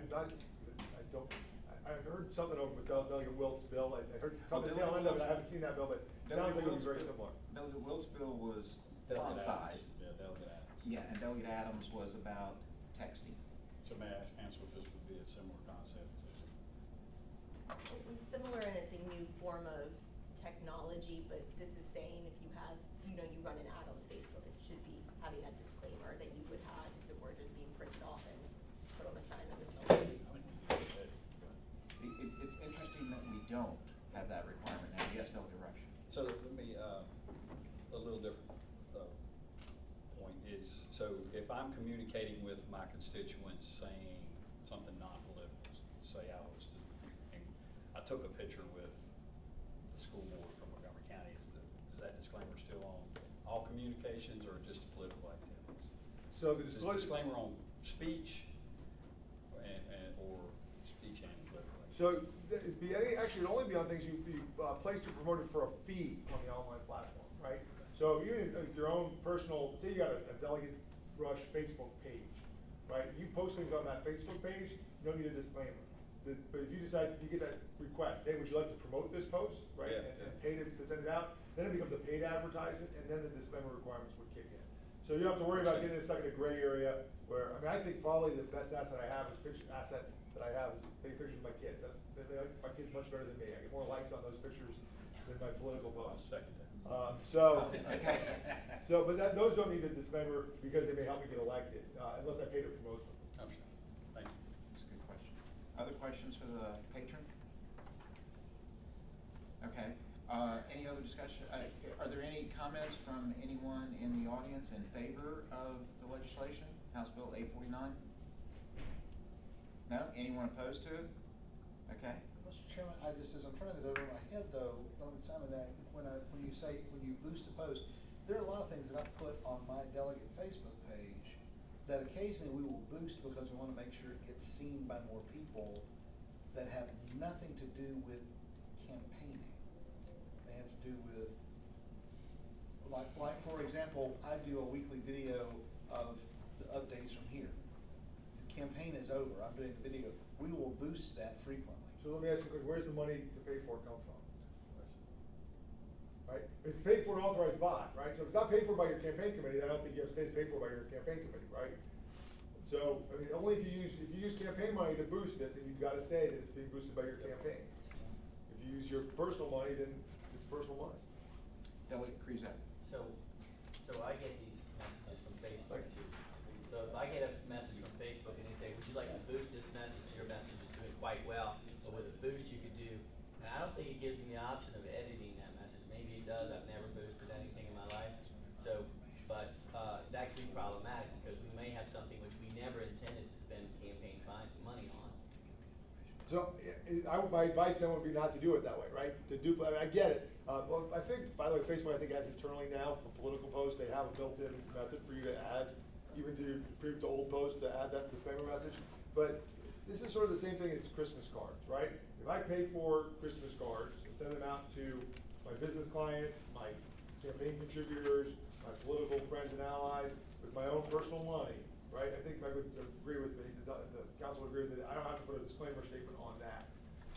K: heard something over with Delegate Wilt's bill. I heard something tail end of it. I haven't seen that bill, but it sounds like it would be very similar.
A: Delegate Wilt's bill was
J: Delegate
A: font size.
J: Adams. Yeah, Delegate Adams.
A: Yeah, and Delegate Adams was about texting.
J: So may I ask council if this would be a similar concept?
F: It was similar and it's a new form of technology, but this is saying if you have, you run an ad on Facebook, it should be having that disclaimer
A: It's interesting that we don't have that requirement now. Yes, Delegate Rush.
J: So let me, a little different, point is, so if I'm communicating with my constituents saying something non-political, say I took a picture with the school board from Montgomery County, is that disclaimer still on all communications or just political activities?
K: So the
J: Is the
K: disclosure.
J: disclaimer on speech or speech and political activity?
K: So it'd be actually, it'd only be on things you placed or promoted for a fee on the online platform, right? So you, your own personal, say you got a Delegate Rush Facebook page, right? You post things on that Facebook page, you don't need a disclaimer. But if you decide, you get that request, hey, would you like to promote this post, right?
J: Yeah.
K: And pay to send it out, then it becomes a paid advertisement, and then the disclaimer requirements would kick in. So you don't have to worry about getting this stuck in a gray area where, I mean, I think probably the best asset I have is taking pictures of my kids. They like my kids much better than me. I get more likes on those pictures than my political
J: I'll
K: posts.
J: second that.
K: But those don't need a disclaimer because they may help me get elected, unless I pay to promote them.
J: I'm sure. Thank you.
A: That's a good question. Other questions for the patron? Okay, any other discussion? Are there any comments from anyone in the audience in favor of the legislation, House Bill 849? No? Anyone opposed to it? Okay.
C: Mr. Chairman, as I'm turning it over in my head though, on Simon, that when you boost a post, there are a lot of things that I put on my delegate Facebook page that occasionally we will boost because we want to make sure it gets seen by more people that have nothing to do with campaigning. They have to do with, like for example, I do a weekly video of the updates from here. The campaign is over, I'm doing a video. We will boost that frequently.
K: So let me ask you, where's the money to pay for it come from? Right? It's paid for and authorized by, right? So if it's not paid for by your campaign committee, then I don't think you have to say it's paid for by your campaign committee, right? So, I mean, only if you use campaign money to boost it, then you've got to say that it's being boosted by your campaign. If you use your personal money, then it's personal money.
A: Delegate Krizak.
I: So I get these messages from Facebook too. So if I get a message from Facebook and they say, would you like to boost this message? Your message is doing quite well, but with a boost you could do, and I don't think it gives me the option of editing that message. Maybe it does, I've never boosted anything in my life. So, but that could be problematic because we may have something which we never intended to spend campaign money on.
K: So, my advice then would be not to do it that way, right? To duplicate, I get it. Well, I think, by the way, Facebook, I think has internally now for political posts, they have a built-in method for you to add, even to previous to old posts, to add that disclaimer message. But this is sort of the same thing as Christmas cards, right? If I pay for Christmas cards and send them out to my business clients, my campaign contributors, my political friends and allies, with my own personal money, right? I think I would agree with me, the council would agree with me, I don't have to put a disclaimer statement on that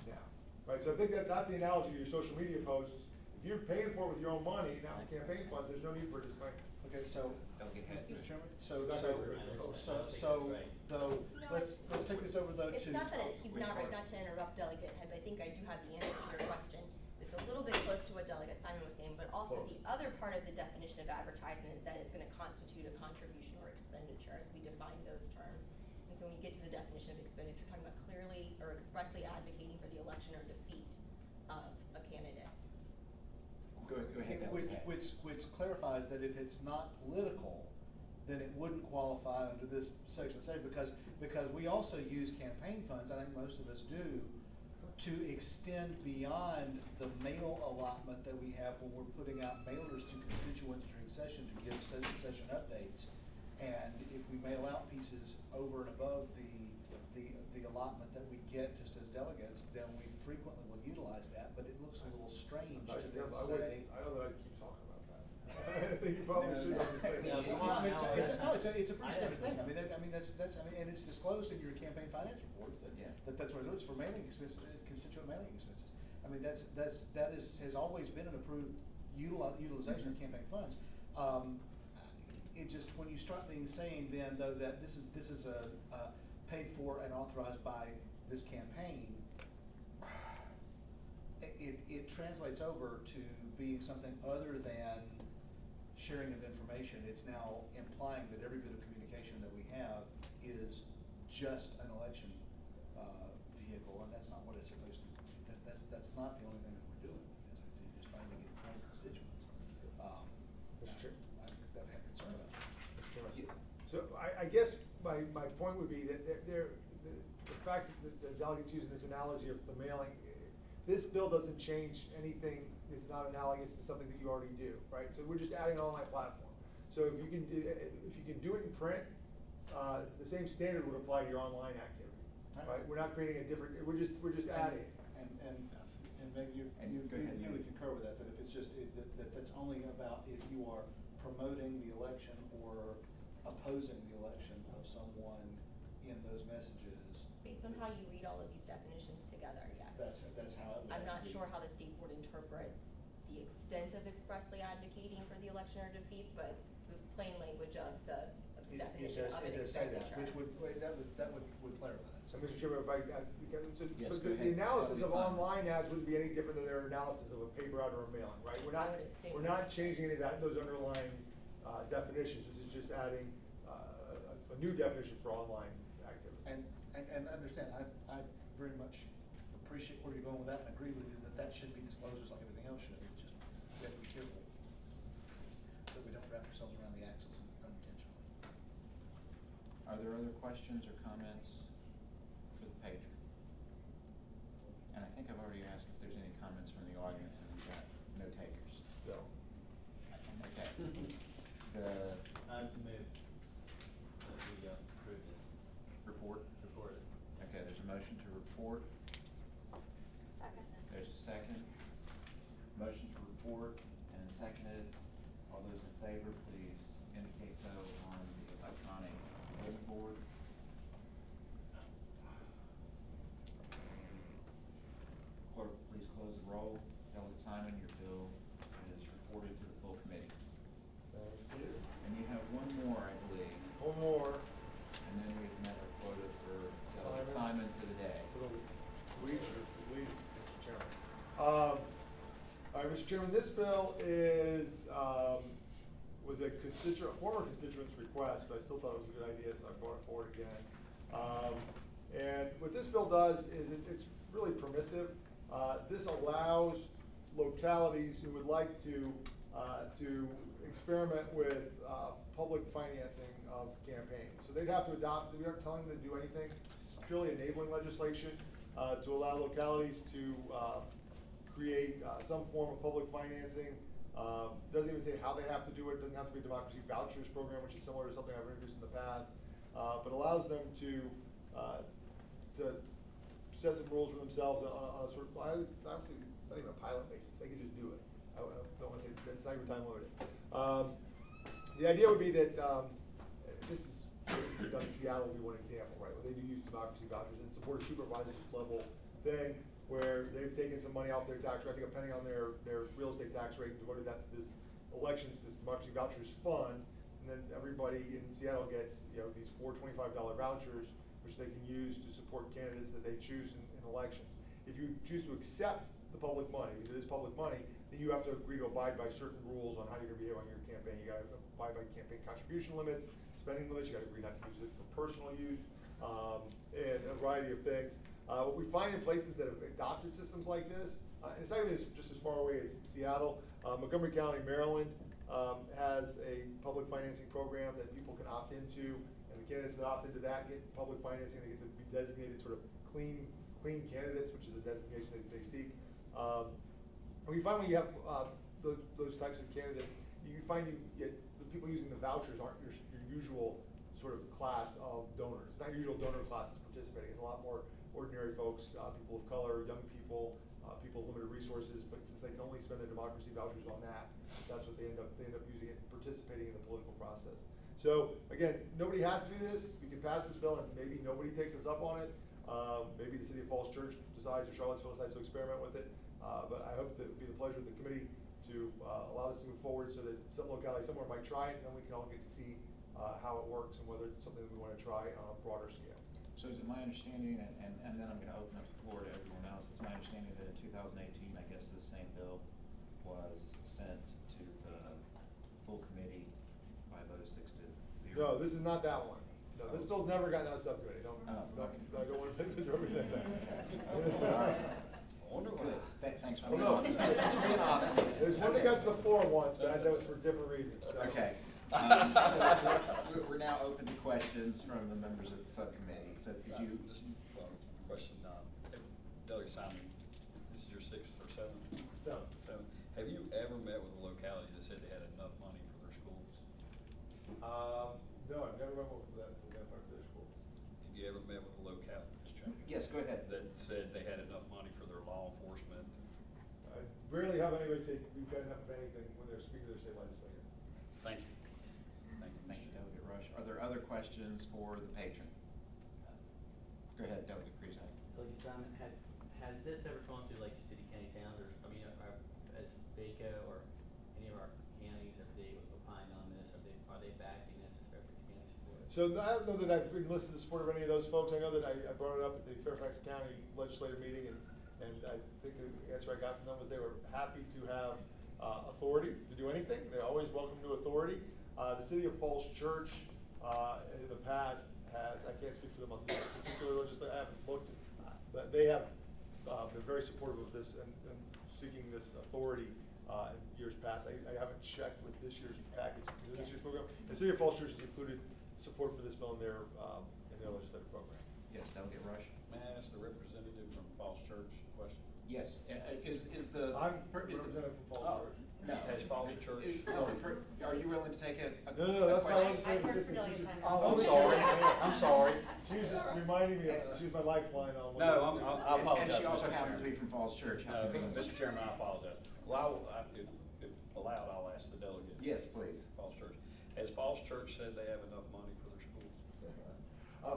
K: now, right? So I think that's the analogy of your social media posts. If you're paying for it with your own money, now with campaign funds, there's no need for a disclaimer.
C: Okay, so,
A: Delegate Head.
C: Mr. Chairman, let's take this over though to.
F: It's not that he's not right, not to interrupt Delegate Head, but I think I do have the answer to your question. It's a little bit close to what Delegate Simon was saying, but also the other part of the definition of advertisement is that it's gonna constitute a contribution or expenditure as we define those terms. And so when you get to the definition of expenditure, you're talking about clearly or expressly advocating for the election or defeat of a candidate.
A: Go ahead, Delegate Head.
C: Which clarifies that if it's not political, then it wouldn't qualify under this section, say, because we also use campaign funds, I think most of us do, to extend beyond the mail allotment that we have when we're putting out mailers to constituents during session to give session updates. And if we mail out pieces over and above the allotment that we get just as delegates, then we frequently will utilize that, but it looks a little strange to then say.
K: I know that I keep talking about that. I think you probably should understand.
C: It's a pretty standard thing. I mean, and it's disclosed in your campaign finance reports that's what it is for mailing expenses, constituent mailing expenses. I mean, has always been an approved utilization of campaign funds. It just, when you start saying then though that this is paid for and authorized by this campaign, it translates over to being something other than sharing of information. It's now implying that every bit of communication that we have is just an election view. vehicle, and that's not what it's supposed to be. That's not the only thing that we're doing, is it's trying to get in front of constituents.
K: Mr. Chair.
C: I have concern about that.
K: So I guess my point would be that the fact that the delegate's using this analogy of the mailing, this bill doesn't change anything that's not analogous to something that you already do, right? So we're just adding an online platform. So if you can do it in print, the same standard would apply to your online activity, right? We're not creating a different, we're just adding.
C: And maybe you
A: Go ahead,
C: you
A: Neil.
C: would concur with that if it's just, that's only about if you are promoting the election or opposing the election of someone in those messages.
F: Based on how you read all of these definitions together, yes.
C: That's how it would.
F: I'm
C: have
F: not
C: to be.
F: sure how the state board interprets the extent of expressly advocating for the election or defeat, but the plain language of the definition of an
C: It does say that,
F: expenditure.
C: which that would clarify that.
K: So, Mr. Chairman, if I,
A: Yes,
K: but
A: go
K: the
A: ahead.
K: analysis of
A: That'll be time.
K: online ads wouldn't be any different than their analysis of a paper ad or a mailing, right?
F: I would assume.
K: We're not changing any of that, those underlying, definitions, this is just adding, a new definition for online activity.
C: And understand, I very much appreciate where you're going with that and agree with you that should be disclosed just like everything else should. It's just, we have to be careful that we don't wrap ourselves around the axles unintentionally.
A: Are there other questions or comments for the pager? And I think I've already asked if there's any comments from the audience, and we've got no takers.
K: So,
A: Okay.
I: I move that we approve this
A: Report?
I: report.
A: Okay, there's a motion to report.
M: Second.
A: There's a second. Motion to report and seconded. All those in favor, please indicate so on the electronic voting board. Clerk, please close the roll. Delegate Simon, your bill is reported to the full committee.
K: thank you.
A: And you have one more, I believe,
K: One more.
A: and then we've met our quota for Delegate
K: Simon.
A: Simon for the day.
K: For the please, Mr. Chairman. All right, Mr. Chairman, this bill is, was a former constituent's request, but I still thought it was a good idea, so I brought it forward again. And what this bill does is it's really permissive. This allows localities who would like to experiment with, public financing of campaigns. So they'd have to adopt, we aren't telling them to do anything, it's purely enabling legislation, to allow localities to, create, some form of public financing. Doesn't even say how they have to do it, doesn't have to be a democracy vouchers program, which is similar to something I've introduced in the past, but allows them to set some rules for themselves on a sort of, obviously, it's not even a pilot basis, they can just do it. I don't wanna say, it's not even time limited. The idea would be that, this is done in Seattle, would be one example, right, where they do use democracy vouchers and support a supervisor level thing, where they've taken some money off their tax rate, I think depending on their real estate tax rate, and devoted that to this elections, this democracy vouchers fund, and then everybody in Seattle gets, these $4 $25 vouchers, which they can use to support candidates that they choose in elections. If you choose to accept the public money, because it is public money, then you have to agree to abide by certain rules on how you're gonna behave on your campaign. You gotta abide by campaign contribution limits, spending limits, you gotta agree not to use it for personal use, and a variety of things. What we find in places that have adopted systems like this, and it's not even just as far away as Seattle, Montgomery County, Maryland, has a public financing program that people can opt into, and the candidates that opt into that get public financing. They get to be designated sort of clean candidates, which is a designation that they seek. And we find when you have those types of candidates, you find you get the people using the vouchers aren't your usual sort of class of donors. It's not your usual donor class that's participating. It's a lot more ordinary folks, people of color, young people, people with limited resources. But since they can only spend their democracy vouchers on that, that's what they end up using it, participating in the political process. So again, nobody has to do this. We can pass this bill, and maybe nobody takes us up on it. Maybe the City of Falls Church decides, or Charlottesville decides to experiment with it. But I hope that it would be the pleasure of the committee to allow this to move forward, so that some locality somewhere might try it, and then we can all get to see how it works and whether it's something that we want to try on a broader scale.
A: So is it my understanding, and then I'm gonna open up the floor to everyone else, it's my understanding that in 2018, I guess this same bill was sent to the full committee by a vote of 6-0?
K: No, this is not that one. No, this bill's never gotten out of subcommittee, don't,
A: Oh,
K: don't,
A: okay.
K: I don't want to misrepresent that.
A: All right.
J: Wonder
A: Good.
J: why.
A: Thanks for
K: I don't
A: being
K: know.
A: honest. Thanks for being honest.
K: There's one that
A: Okay.
K: got to the floor once, but that was for different reasons, so.
A: Okay. So we're now open to questions from the members of the subcommittee. So could you?
J: Just one question, Delegate Simon, this is your sixth or seventh?
K: So,
J: Have you ever met with a locality that said they had enough money for their schools?
K: no, I've never went with that part of their schools.
J: Have you ever met with a locality, just checking?
A: Yes, go ahead.
J: That said they had enough money for their law enforcement?
K: I rarely have anybody say, we've got enough of anything when they're speaking to their state legislator.
J: Thank you. Thank you.
A: Thank you, Delegate Rush. Are there other questions for the patron? Go ahead, Delegate Krizak.
I: Delegate Simon, has this ever gone through like city, county, towns, or, I mean, as VACO or any of our counties, have they opined on this, are they backing this as Fairfax County support?
K: So I don't know that I've enlisted the support of any of those folks. I know that I brought it up at the Fairfax County Legislative meeting, and I think the answer I got from them was they were happy to have authority to do anything. They're always welcome to authority. The city of Falls Church in the past has, I can't speak for them on this particular legislature, I haven't looked, but they have been very supportive of this and seeking this authority in years past. I haven't checked with this year's package, this year's program. The city of Falls Church has included support for this bill in their legislative program.
A: Yes, Delegate Rush.
J: May I ask the representative from Falls Church a question?
A: Yes, is the.
K: I'm
A: is the-
K: representative from Falls
J: Oh.
K: Church.
A: No.
J: Has Falls Church-
A: Are you willing to take a?
K: No, that's why I wanted to say
F: I work for
K: assistant.
F: Delegate
K: She's-
F: Simon.
J: Oh, I'm sorry. I'm sorry.
K: She was just reminding me, she was my lifeline on.
J: No, I apologize.
A: And she also
J: Mr.
A: happens to be
J: Chairman.
A: from Falls Church.
J: No, Mr. Chairman, I apologize. Well, if allowed, I'll ask the delegate.
A: Yes, please.
J: Falls Church. Has Falls Church said they have enough money for their schools?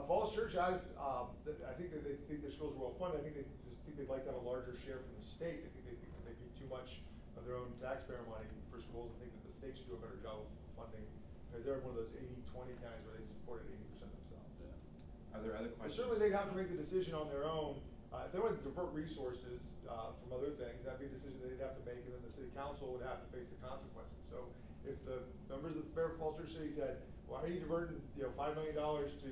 K: Falls Church, I think that they think their schools are well funded. I think they'd like to have a larger share from the state. I think they think that they do too much of their own taxpayer money for schools. I think that the state should do a better job of funding, because they're one of those 80-20 counties where they supported 80% themselves.
J: Yeah.
A: Are there other
K: But
A: questions?
K: certainly they'd have to make the decision on their own. If they wanted to divert resources from other things, that'd be a decision they'd have to make, and then the city council would have to face the consequences. So if the members of the Fairfax Falls Church City said, why are you diverting, $5 million to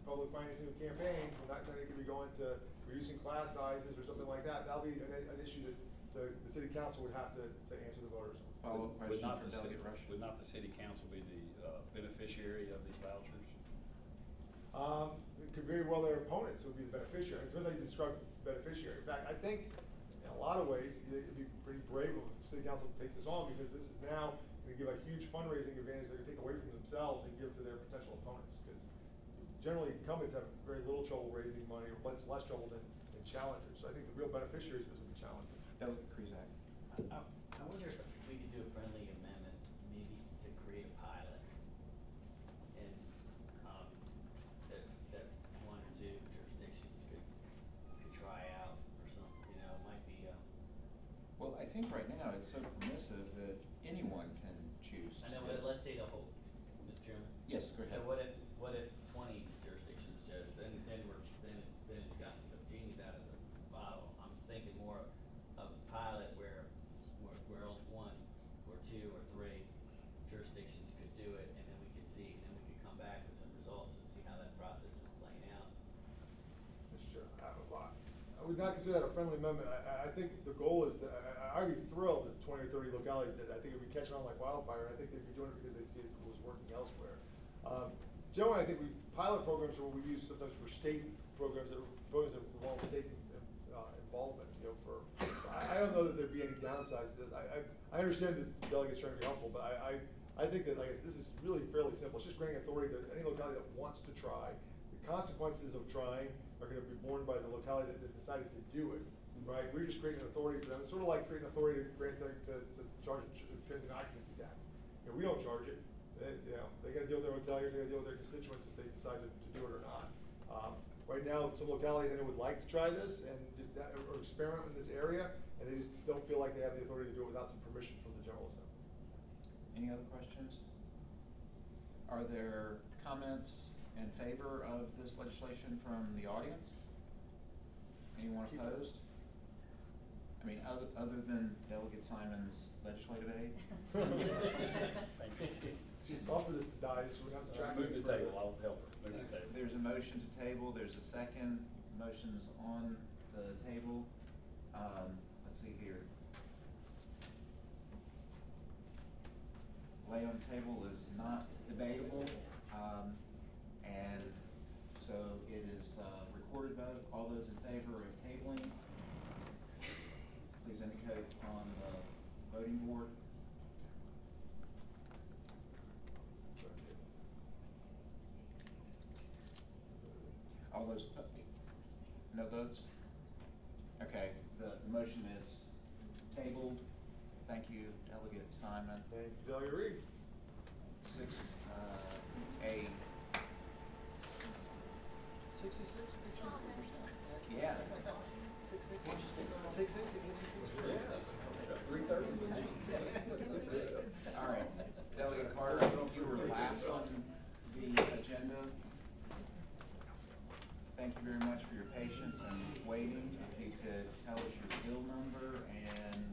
K: public financing of campaign, when that money could be going to reducing class sizes or something like that, that'll be an issue that the city council would have to answer the voters on.
A: Follow-up
J: Would
A: question
J: not
A: for
J: the city-
A: Delegate Rush.
J: Would not the city council be the beneficiary of these vouchers?
K: It could very well their opponents would be the beneficiary. It depends how you describe beneficiary. In fact, I think in a lot of ways, it'd be pretty brave of the city council to take this on, because this is now going to give a huge fundraising advantage they're going to take away from themselves and give to their potential opponents. Because generally incumbents have very little trouble raising money, or much less trouble than challengers. So I think the real beneficiaries of this would be challengers.
A: Delegate Krizak.
I: I wonder if we could do a friendly amendment, maybe to create a pilot, and, that one or two jurisdictions could try out or something, it might be,
A: Well, I think right now it's so permissive that anyone can choose.
I: I know,
A: to-
I: but let's say the whole, Mr. Chairman.
A: Yes, go ahead.
I: So what if 20 jurisdictions chose, then it's got, the genie's out of the bottle. I'm thinking more of a pilot where only one or two or three jurisdictions could do it, and then we could see, and then we could come back with some results and see how that process is playing out.
K: Mr. Chair, I would not consider that a friendly amendment. I think the goal is to, I'd be thrilled if 20 or 30 localities did. I think it'd be catching on like wildfire. I think they'd be doing it because they see it was working elsewhere. Generally, I think pilot programs are what we use sometimes for state programs that involve state involvement. I don't know that there'd be any downsides to this. I understand that the delegate's trying to be helpful, but I think that this is really fairly simple. It's just granting authority to any locality that wants to try. The consequences of trying are going to be borne by the locality that decided to do it. Right? We're just creating an authority for them. It's sort of like creating authority to charge a transient occupancy tax. We don't charge it. They got to deal with their hoteliers. They got to deal with their constituents if they decide to do it or not. Right now, some localities I know would like to try this and just or experiment in this area, and they just don't feel like they have the authority to do it without some permission from the General Assembly.
A: Any other questions? Are there comments in favor of this legislation from the audience? Anyone opposed? I mean, other than Delegate Simon's legislative aid?
J: Thank you.
K: She'd love for this to die, so we don't have to track it.
J: Move the table, I'll help her. Move the
A: motion to table, there's a second, motion's on the table. Let's see here. Lay on table is not debatable, and so it is recorded vote. All those in favor of tabling, please indicate on the voting board. All those, no votes? Okay, the motion is tabled. Thank you, Delegate Simon.
K: Thank you, Delegate Reed.
A: 6A.
C: 66?
A: Yeah.
C: 660? 330?
A: All right, Delegate Carter, I think you were last on the agenda. Thank you very much for your patience and waiting. If you could tell us your bill number and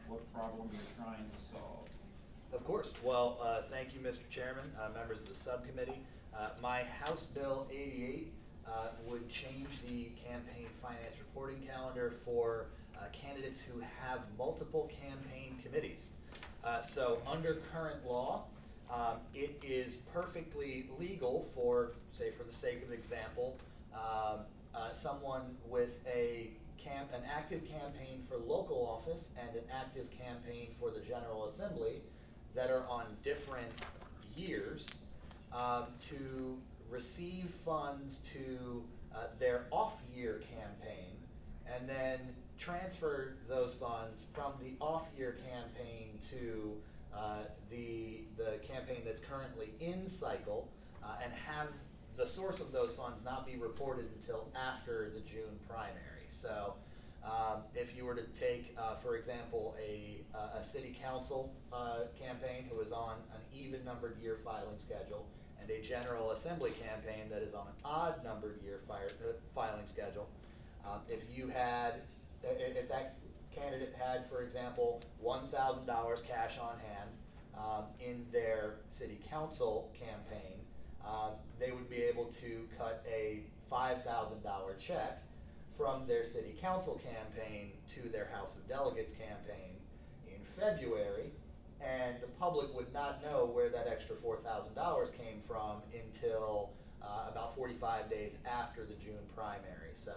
A: what problem you're trying to solve.
N: Of course. Well, thank you, Mr. Chairman, members of the subcommittee. My House Bill 88 would change the campaign finance reporting calendar for candidates who have multiple campaign committees. So under current law, it is perfectly legal for, say for the sake of example, someone with an active campaign for local office and an active campaign for the General Assembly that are on different years to receive funds to their off-year campaign and then transfer those funds from the off-year campaign to the campaign that's currently in cycle and have the source of those funds not be reported until after the June primary. So if you were to take, for example, a city council campaign who is on an even numbered year filing schedule and a General Assembly campaign that is on an odd numbered year filing schedule, if that candidate had, for example, $1,000 cash on hand in their city council campaign, they would be able to cut a $5,000 check from their city council campaign to their House of Delegates campaign in February, and the public would not know where that extra $4,000 came from until about 45 days after the June primary. So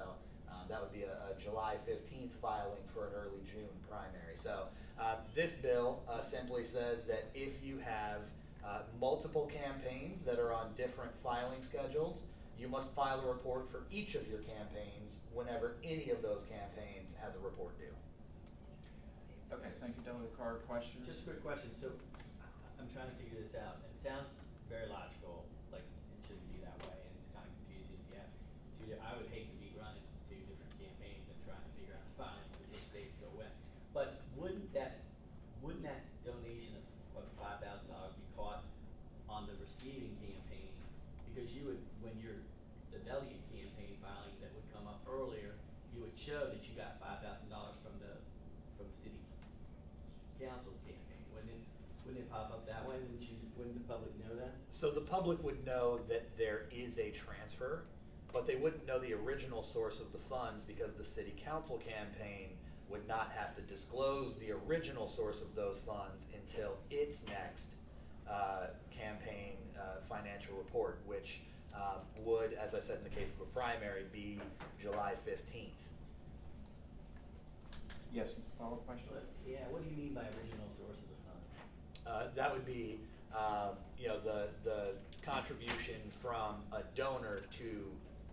N: that would be a July 15th filing for an early June primary. So this bill simply says that if you have multiple campaigns that are on different filing schedules, you must file a report for each of your campaigns whenever any of those campaigns has a report due.
A: Okay, thank you, Delegate Carter. Questions?
I: Just a quick question, so I'm trying to figure this out, and it sounds very logical, like it shouldn't be that way, and it's kind of confusing if you have I would hate to be running two different campaigns and trying to figure out the filings and which states go when. But wouldn't that donation of $5,000 be caught on the receiving campaign? Because you would, when you're the delegate campaign filing that would come up earlier, you would show that you got $5,000 from the city council campaign. Wouldn't it pop up that way? Wouldn't the public know that?
N: So the public would know that there is a transfer, but they wouldn't know the original source of the funds because the city council campaign would not have to disclose the original source of those funds until its next campaign financial report, which would, as I said in the case of a primary, be July 15th.
A: Yes, follow-up question?
I: Yeah, what do you mean by original source of the funds?
N: That would be, the contribution from a donor to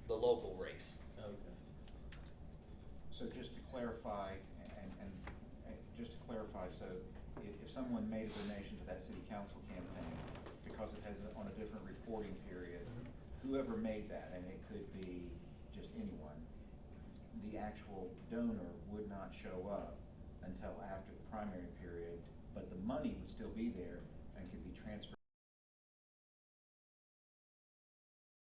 N: the local race.
I: Okay.
A: So just to clarify, so if someone made a donation to that city council campaign, because it has on a different reporting period, whoever made that, and it could be just anyone, the actual donor would not show up until after the primary period, but the money would still be there and could be transferred